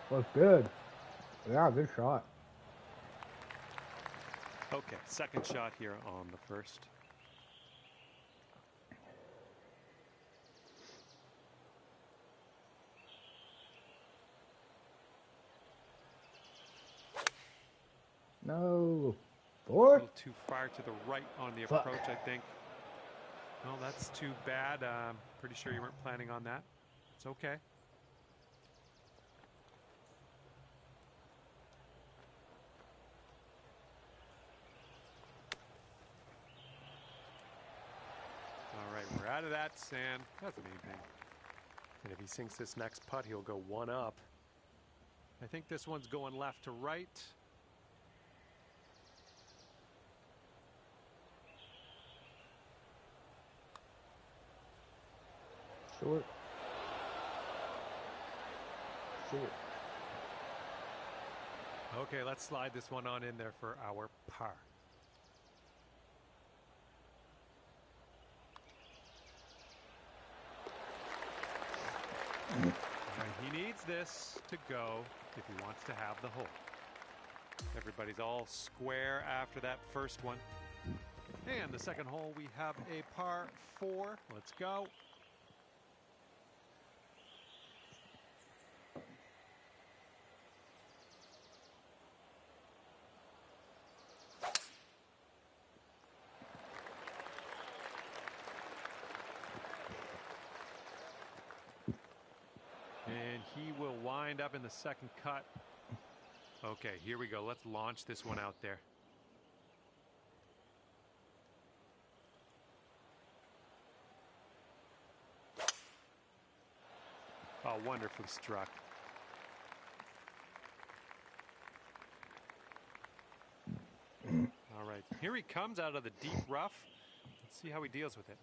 Looks good. Yeah, good shot. Okay, second shot here on the first. No. A 4? little too far to the right on the Fuck. approach, I think. Well, that's too bad. Pretty sure you weren't planning on that. It's okay. All right, we're out of that sand. That's the main thing. And if he sinks this next putt, he'll go 1 up. I think this one's going left to right. Short. Short. Okay, let's slide this one on in there for our par. And he needs this to go if he wants to have the hole. Everybody's all square after that first one. And the second hole, we have a par 4. Let's go. And he will wind up in the second cut. Okay, here we go. Let's launch this one out there. Oh, wonderfully struck. All right, here he comes out of the deep rough. Let's see how he deals with it.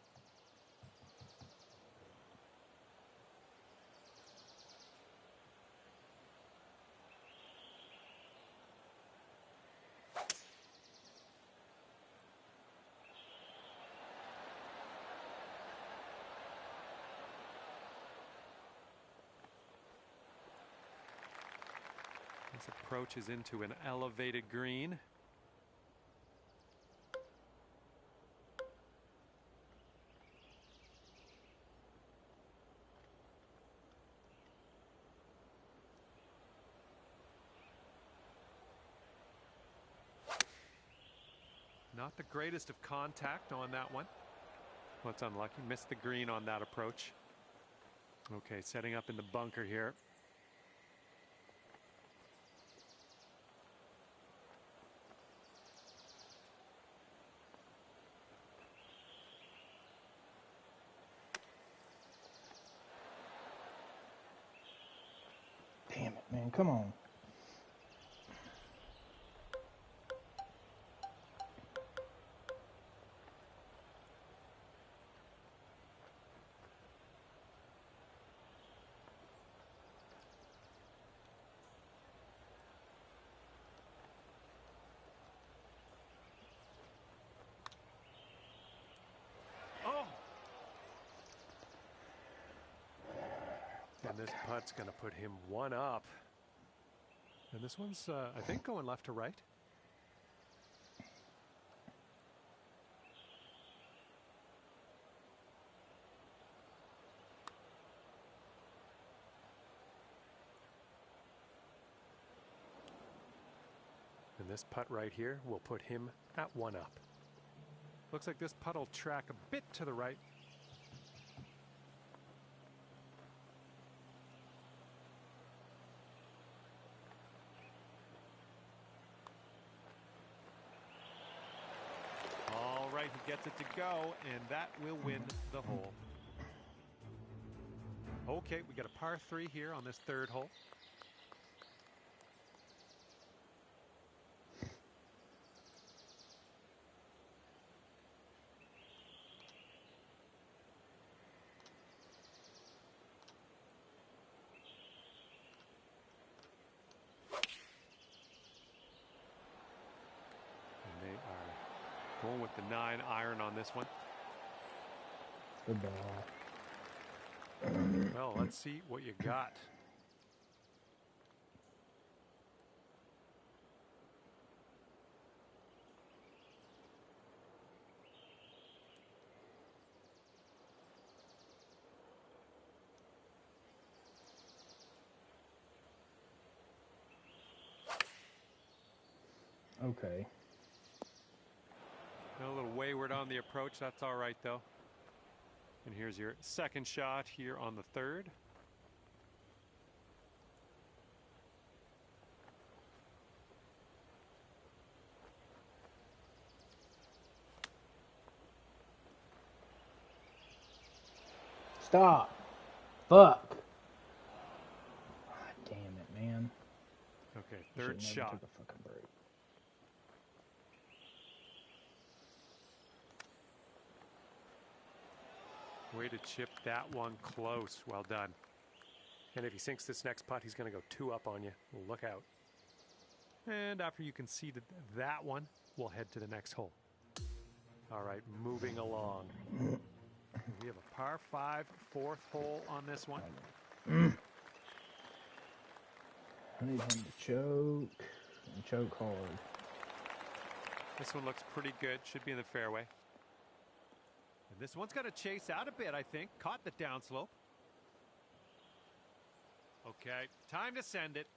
This approaches into an elevated green. Not the greatest of contact on that one. Well, it's unlucky. Missed the green on that approach. Okay, setting up in the bunker here. Damn it, man. Come on. Oh! And this putt's going to put him 1 up. And this one's, I think, going left to right. And this putt right here will put him at 1 up. Looks like this putt will track a bit to the right. All right, he gets it to go, and that will win the hole. Okay, we got a par 3 here on this 3rd hole. And they are going with the 9 iron on this one. Good ball. Well, let's see what you got. Okay. A little wayward on the approach. That's all right, though. And here's your 2nd shot here on the 3rd. Stop. Fuck. God damn it, man. Okay, I 3rd should've never shot. took a fucking break. Way to chip that one close. Well done. And if he sinks this next putt, he's going to go 2 up on you. Look out. And after you conceded that one, we'll head to the next hole. All right, moving along. We have a par 5, 4th hole on this one. I need him to choke and choke hard. This one looks pretty good. Should be in the fairway. And this one's got to chase out a bit, I think. Caught the downslope. Okay, time to send it.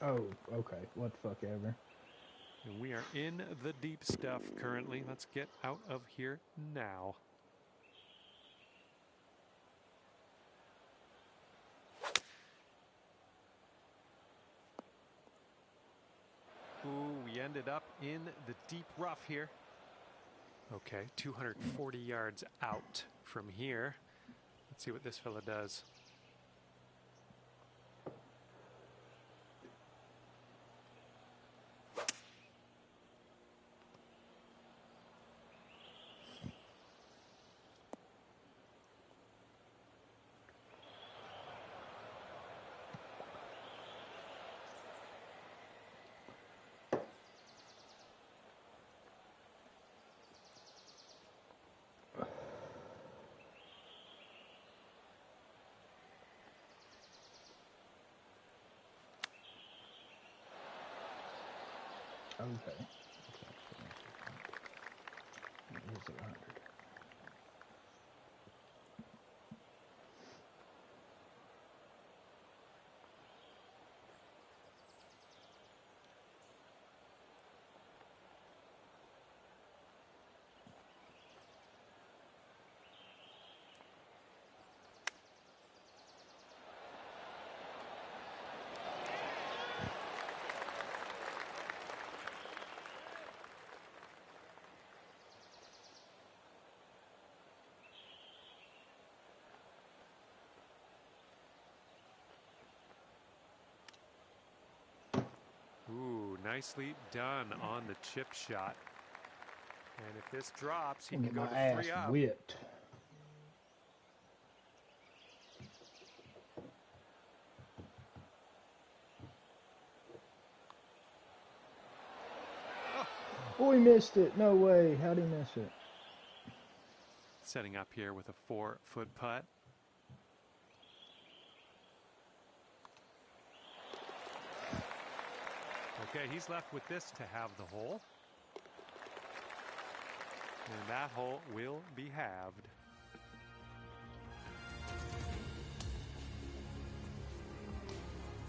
Oh, okay. What the fuck ever. And we are in the deep stuff currently. Let's get out of here now. Ooh, we ended up in the deep rough here. Okay, 240 yards out from here. Let's see what this fella does. Okay. It is 100. Ooh, nicely done on the chip shot. And if this drops, he I'm can gonna go get my to ass 3 up. whipped. Oh, he missed it. No way. How'd he miss it? Setting up here with a 4-foot putt. Okay, he's left with this to have the hole. And that hole will be halved.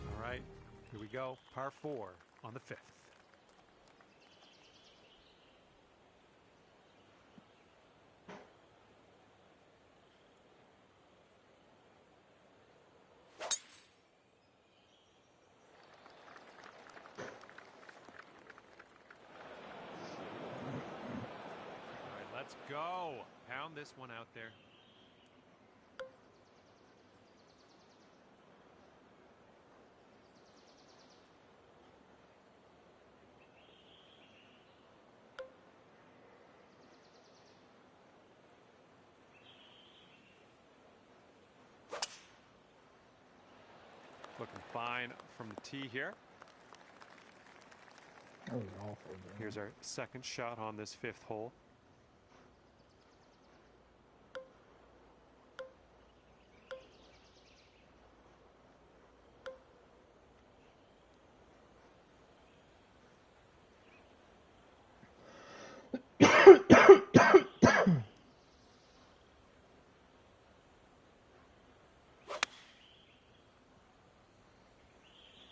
All right, here we go. Par 4 on the 5th. Let's go. Pound this one out there. Looking fine from the tee here. That was awful. Bro. Here's our second shot on this 5th hole.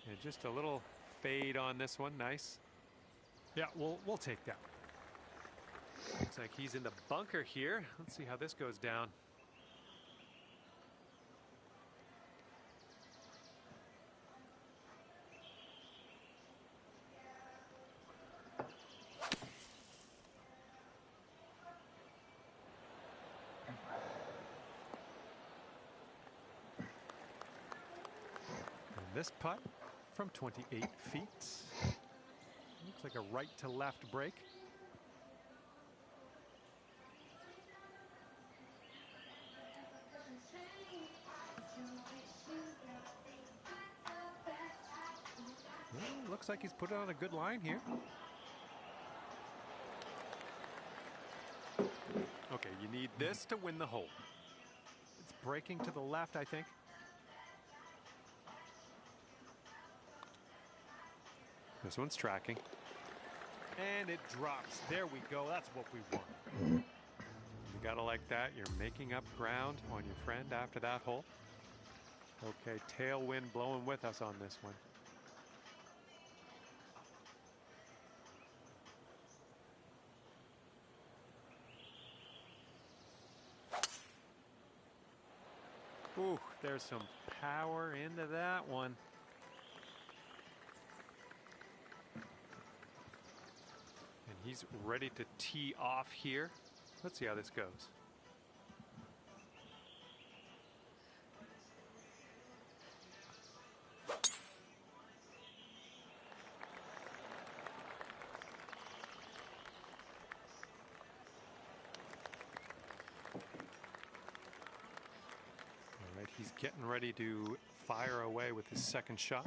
And just a little fade on this one. Nice. Yeah, we'll take that. Looks like he's in the bunker here. Let's see how this goes down. And this putt from 28 feet. Looks like a right to left break. Well, looks like he's put it on a good line here. Okay, you need this to win the hole. It's breaking to the left, I think. This one's tracking. And it drops. There we go. That's what we want. You gotta like that. You're making up ground on your friend after that hole. Okay, tailwind blowing with us on this one. Ooh, there's some power into that one. And he's ready to tee off here. Let's see how this goes. All right, he's getting ready to fire away with his second shot.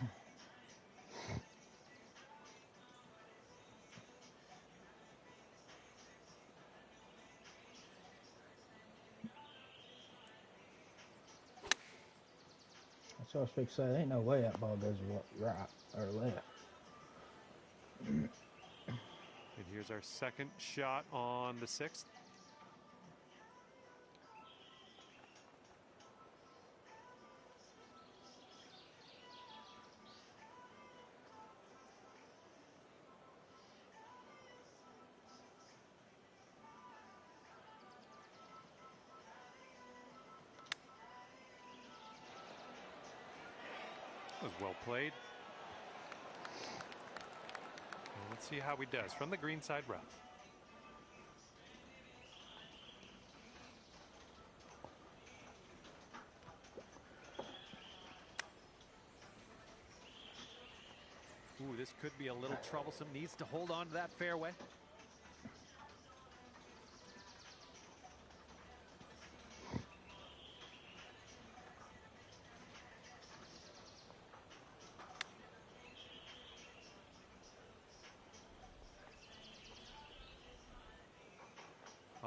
That's what I was fixing to say. Ain't no way that ball goes right or left. And here's our second shot on the 6th. That was well played. And let's see how he does from the greenside rough. Ooh, this could be a little troublesome. Needs to hold on to that fairway.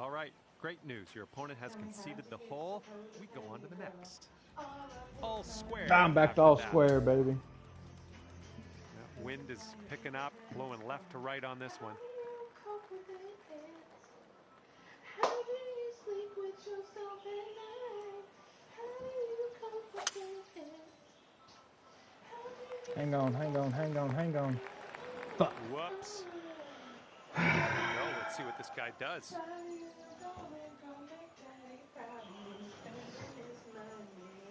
All right, great news. Your opponent has conceded the hole. We go on to the next. All square. I'm back to after all that. square, baby. That wind is picking up, blowing left to right on this one. with yourself at night? How do you comprehend? How do you Hang on, hang on, hang on, hang on. Fuck. Whoops. There we go. Let's see what this guy does. How do you going, gonna make daddy proud of you, spending his money?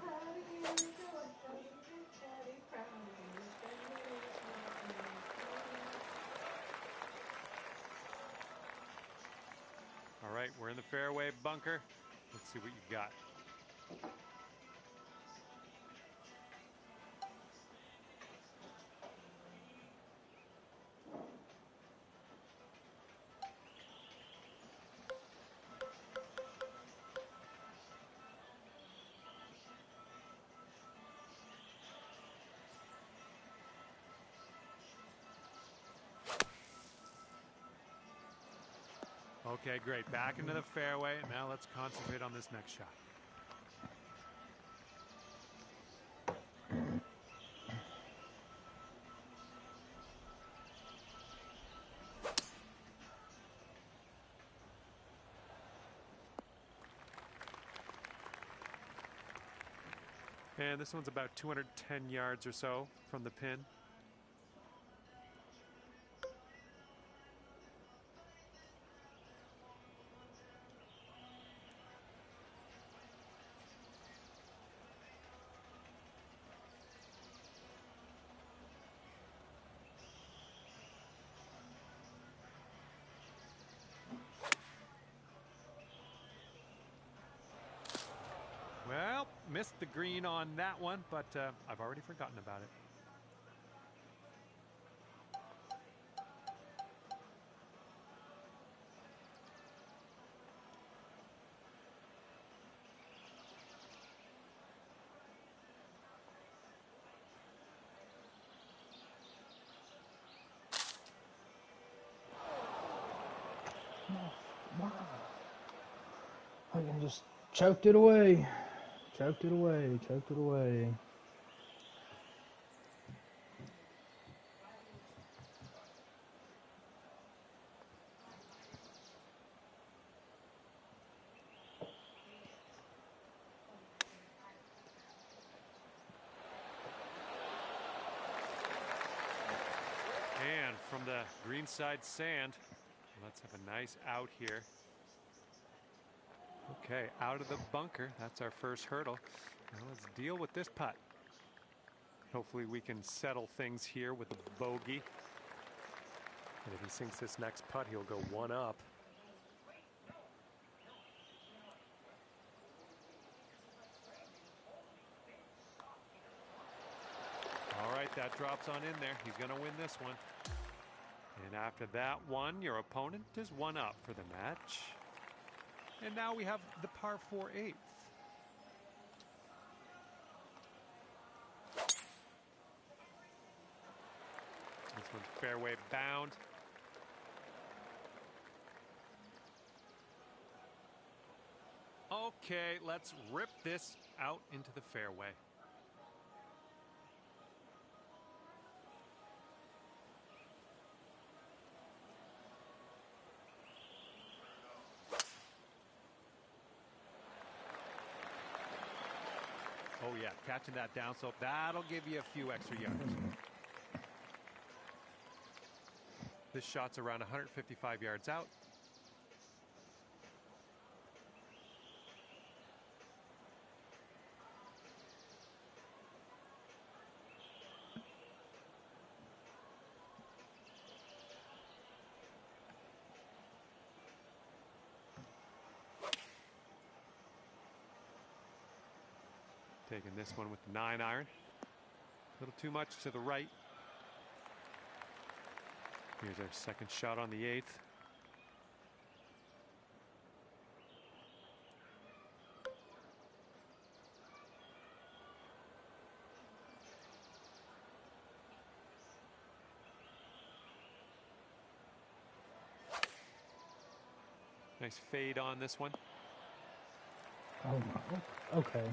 How do you do it, gonna make daddy proud of you, spending his money? All right, we're in the fairway bunker. Let's see what you got. Okay, great. Back into the fairway. Now let's concentrate on this next shot. And this one's about 210 yards or so from the pin. Well, missed the green on that one, but I've already forgotten about it. Wow. I can just choked it away. Choked it away. Choked it away. And from the greenside sand, let's have a nice out here. Okay, out of the bunker. That's our first hurdle. Now let's deal with this putt. Hopefully we can settle things here with a bogey. And if he sinks this next putt, he'll go one up. All right, that drops on in there. He's going to win this one. And after that one, your opponent is one up for the match. And now we have the par 4 8th. This one's fairway bound. Okay, let's rip this out into the fairway. Oh yeah, catching that downslope, that'll give you a few extra yards. This shot's around 155 yards out. Taking this one with the 9-iron. A little too much to the right. Here's our second shot on the 8th. Nice fade on this one. Oh, okay.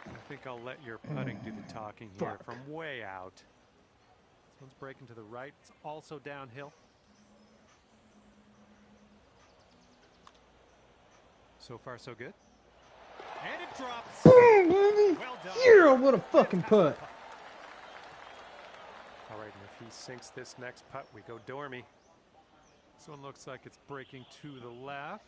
I think I'll let your putting do the talking here from way out. This one's breaking to the right. It's also downhill. So far, so good. And it drops. Well done. Yeah, what a fucking putt. All right, and if he sinks this next putt, we go Dormy. This one looks like it's breaking to the left.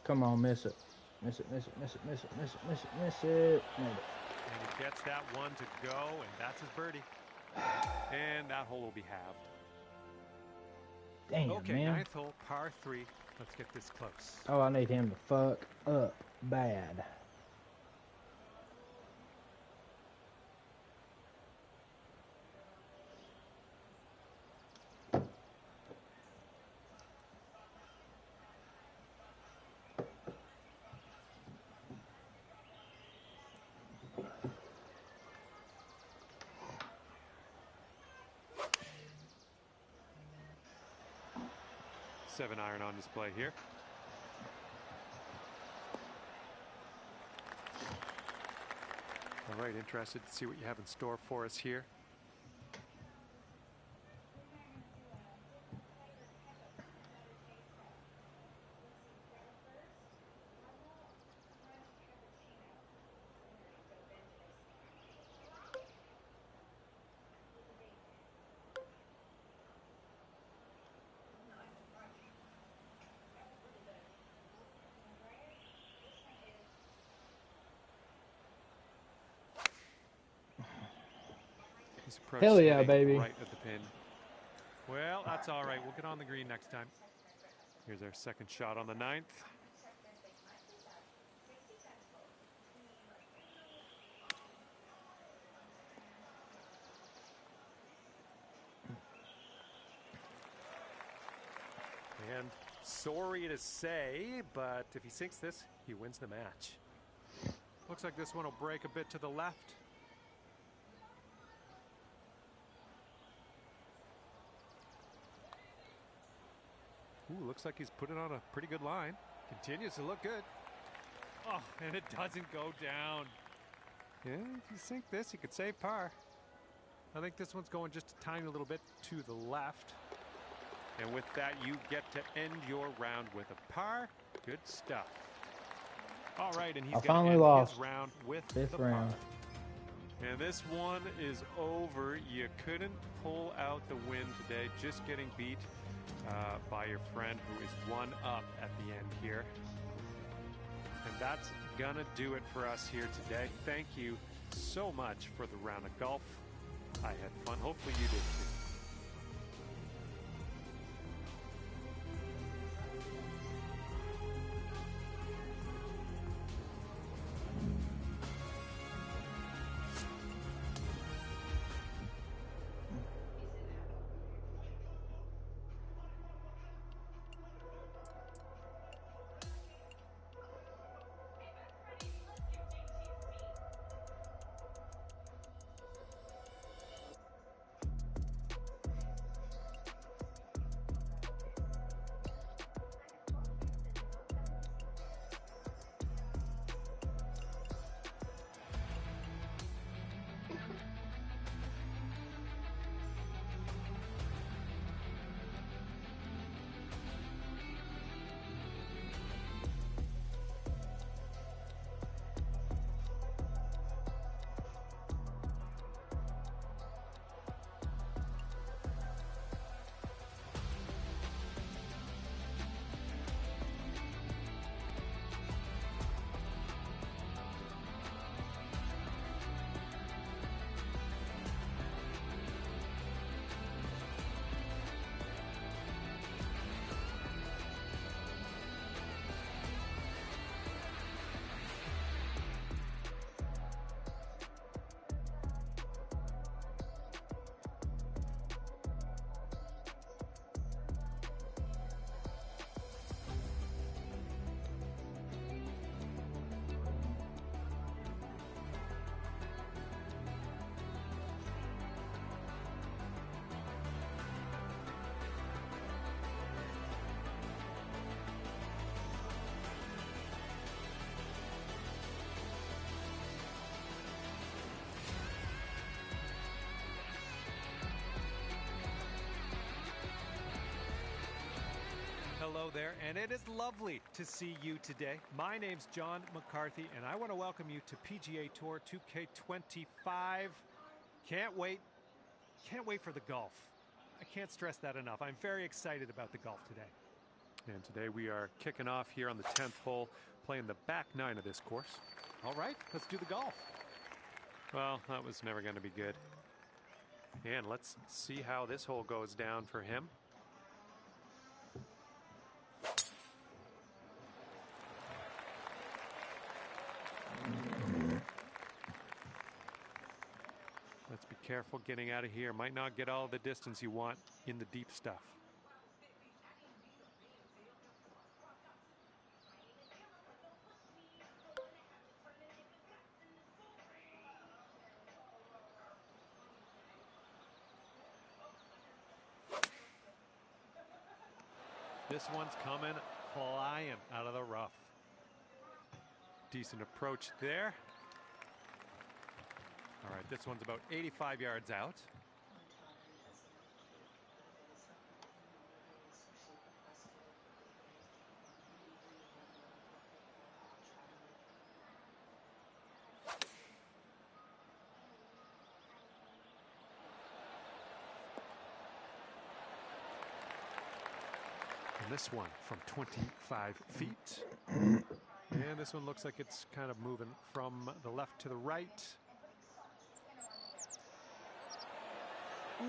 Come on, miss it. Miss it, miss it, miss it, miss it, miss it, miss it, miss it. Made it. And he gets that one to go, and that's his birdie. And that hole will be halved. Damn, Okay, man. ninth hole, par 3. Let's get this close. Oh, I need him to fuck up bad. Seven iron on display here. All right, interested to see what you have in store for us here. Hell yeah, baby. Right at the pin. Well, that's all right. We'll get on the green next time. Here's our second shot on the 9th. And sorry to say, but if he sinks this, he wins the match. Looks like this one will break a bit to the left. Ooh, looks like he's put it on a pretty good line. Continues to look good. Oh, and it doesn't go down. Yeah, if you sink this, you could save par. I think this one's going just a tiny little bit to the left. And with that, you get to end your round with a par. Good stuff. All right, and he's going to end his round with the par. And this one is over. You couldn't pull out the win today. Just getting beat by your friend who is one up at the end here. And that's gonna do it for us here today. Thank you so much for the round of golf. I had fun. Hopefully you did too. Hello there, and it is lovely to see you today. My name's John McCarthy, and I want to welcome you to PGA Tour 2K25. Can't wait for the golf. I can't stress that enough. I'm very excited about the golf today. And today we are kicking off here on the 10th hole, playing the back nine of this course. All right, let's do the golf. Well, that was never going to be good. And let's see how this hole goes down for him. Let's be careful getting out of here. Might not get all the distance you want in the deep stuff. This one's coming flying out of the rough. Decent approach there. All right, this one's about 85 yards out. And this one from 25 feet. And this one looks like it's kind of moving from the left to the right. Ooh.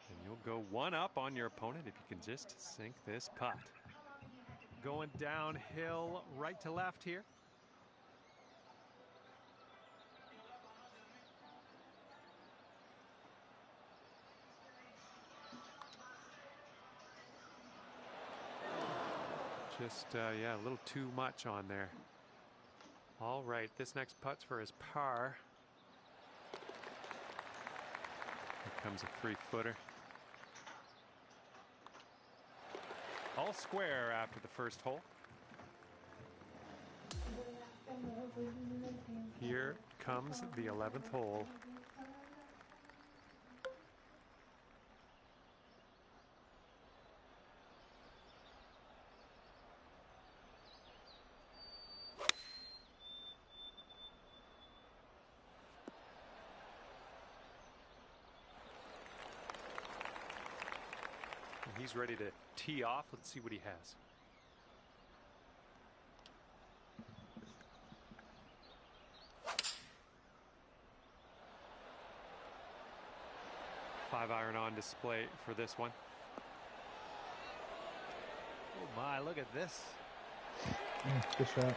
And you'll go one up on your opponent if you can just sink this putt. Going downhill right to left here. Just, yeah, a little too much on there. All right, this next putt's for his par. Here comes a 3-footer. All square after the first hole. Here comes the 11th hole. He's ready to tee off. Let's see what he has. Five iron on display for this one. Oh my, look at this. Good shot.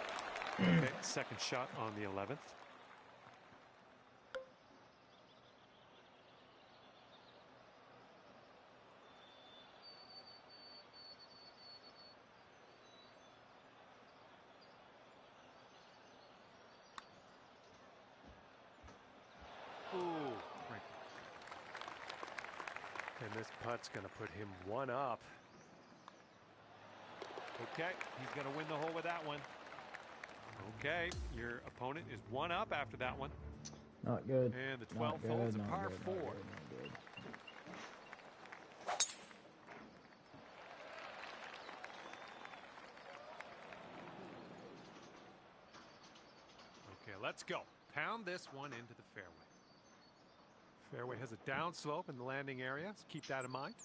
Okay, second shot on the 11th. And this putt's going to put him one up. Okay, he's going to win the hole with that one. Okay, your opponent is one up after that one. Not good. And the 12th hole is a par 4. Not good. Okay, let's go. Pound this one into the fairway. Fairway has a downslope in the landing area, so keep that in mind.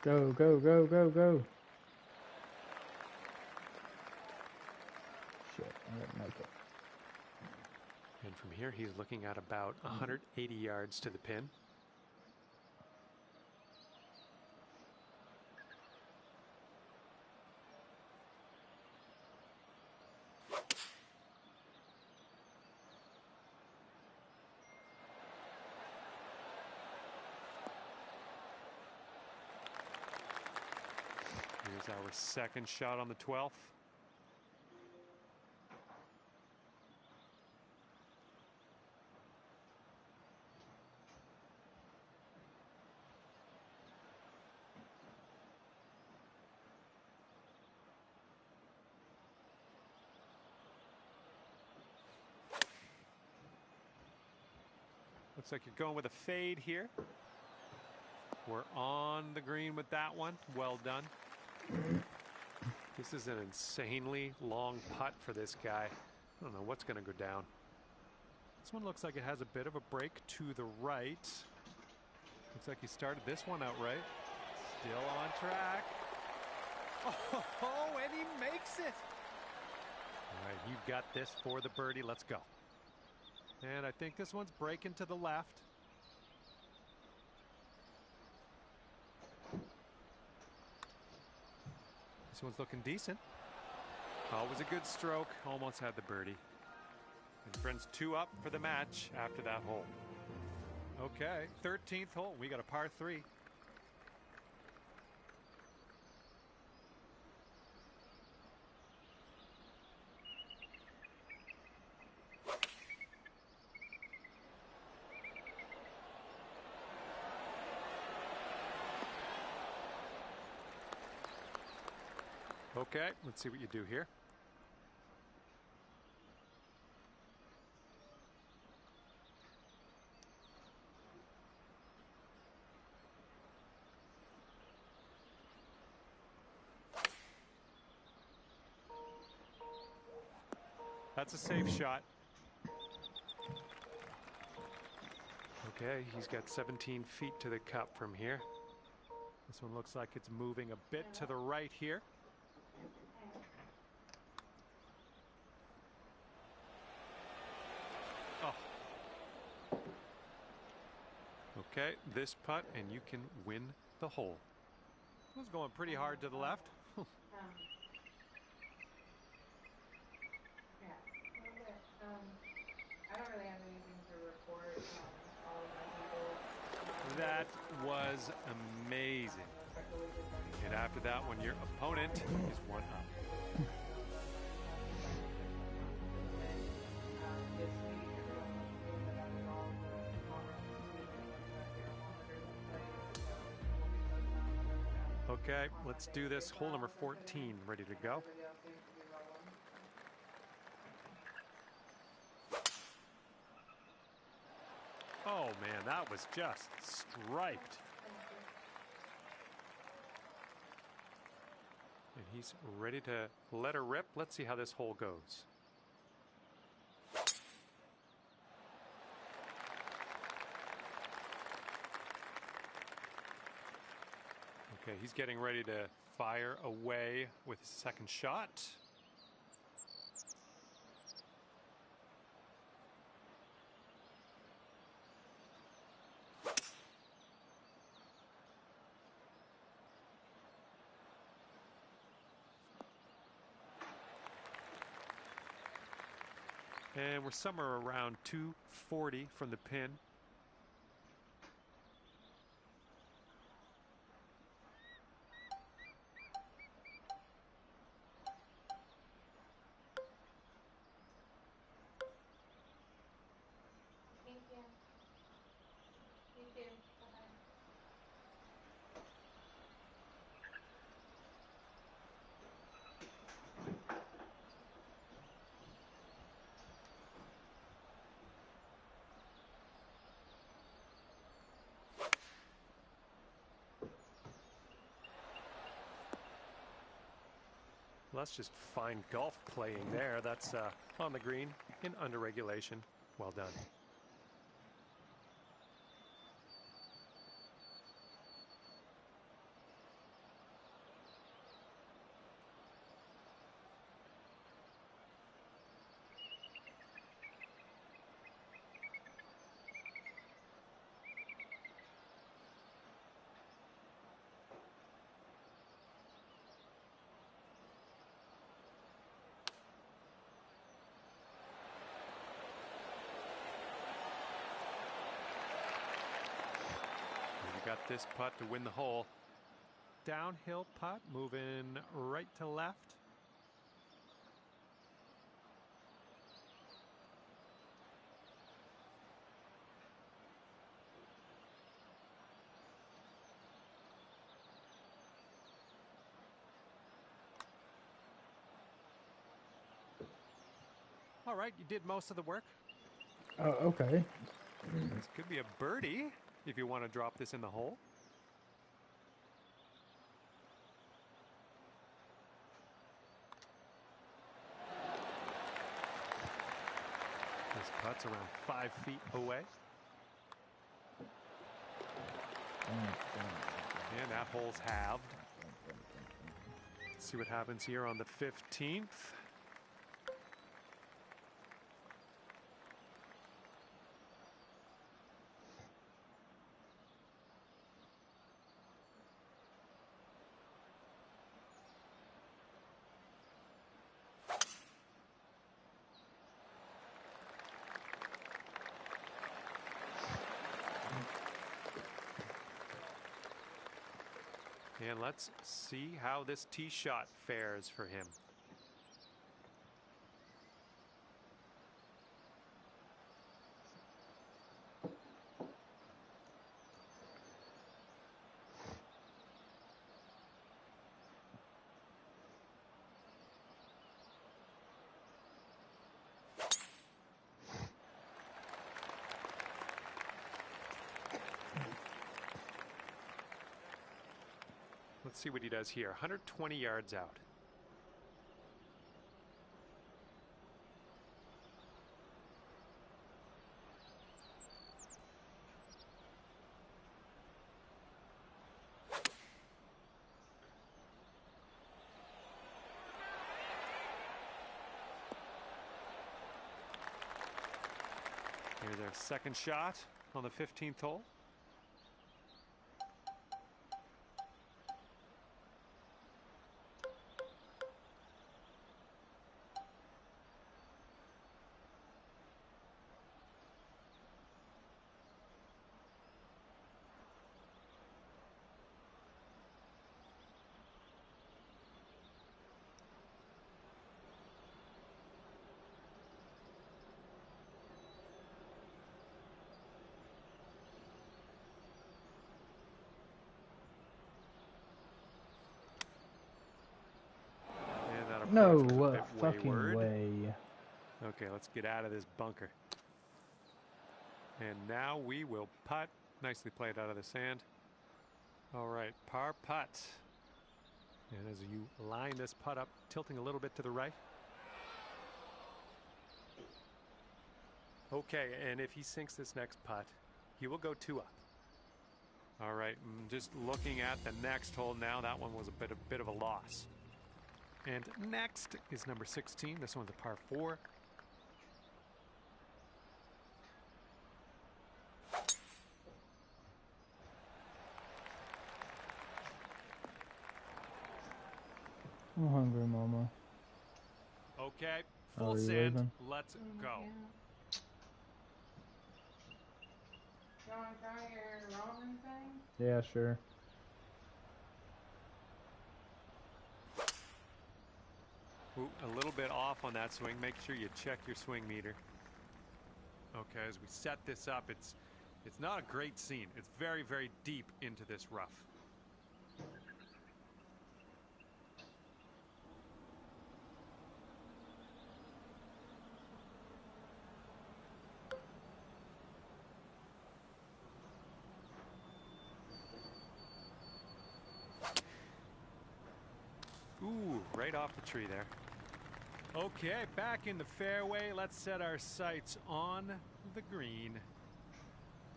Go, go, go, go, go. Shit, I didn't make it. And from here, he's looking at about 180 yards to the pin. Here's our second shot on the 12th. Looks like you're going with a fade here. We're on the green with that one. Well done. This is an insanely long putt for this guy. I don't know what's going to go down. This one looks like it has a bit of a break to the right. Looks like he started this one out right. Still on track. Oh, and he makes it. All right, you've got this for the birdie. Let's go. And I think this one's breaking to the left. This one's looking decent. Always a good stroke. Almost had the birdie. And friends, 2 up for the match after that hole. Okay, 13th hole. We got a par 3. Okay, let's see what you do here. That's a safe shot. Okay, he's got 17 feet to the cup from here. This one looks like it's moving a bit to the right here. Oh. Okay, this putt and you can win the hole. It was going pretty hard to the left. I don't really have anything to report. All of my people. That was amazing. And after that one, your opponent is 1 up. Okay, let's do this. Hole number 14, ready to go. Oh man, that was just striped. And he's ready to let her rip. Let's see how this hole goes. Okay, he's getting ready to fire away with his second shot. And we're somewhere around 240 from the pin. Thank you. You too. Bye-bye. Well, that's just fine golf playing there. That's on the green in under regulation. Well done. Got this putt to win the hole. Downhill putt, moving right to left. All right, you did most of the work. Oh, okay. This could be a birdie if you want to drop this in the hole. This putt's around 5 feet away. And that hole's halved. Let's see what happens here on the 15th. And let's see how this tee shot fares for him. Let's see what he does here. 120 yards out. Here's our second shot on the 15th hole. No Approach was a bit fucking wayward. way. Okay, let's get out of this bunker. And now we will putt. Nicely played out of the sand. All right, par putt. And as you line this putt up, tilting a little bit to the right. Okay, and if he sinks this next putt, he will go 2 up. All right, just looking at the next hole now, that one was a bit of a loss. And next is number 16. This one's a par 4. I'm hungry, Mama. Okay, Are full you send. leaving? Let's go. You want to try your ramen thing? Yeah, sure. Ooh, a little bit off on that swing. Make sure you check your swing meter. Okay, as we set this up, it's not a great scene. It's very, very deep into this rough. Ooh, right off the tree there. Okay, back in the fairway. Let's set our sights on the green.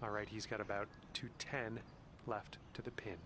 All right, he's got about 210 left to the pin.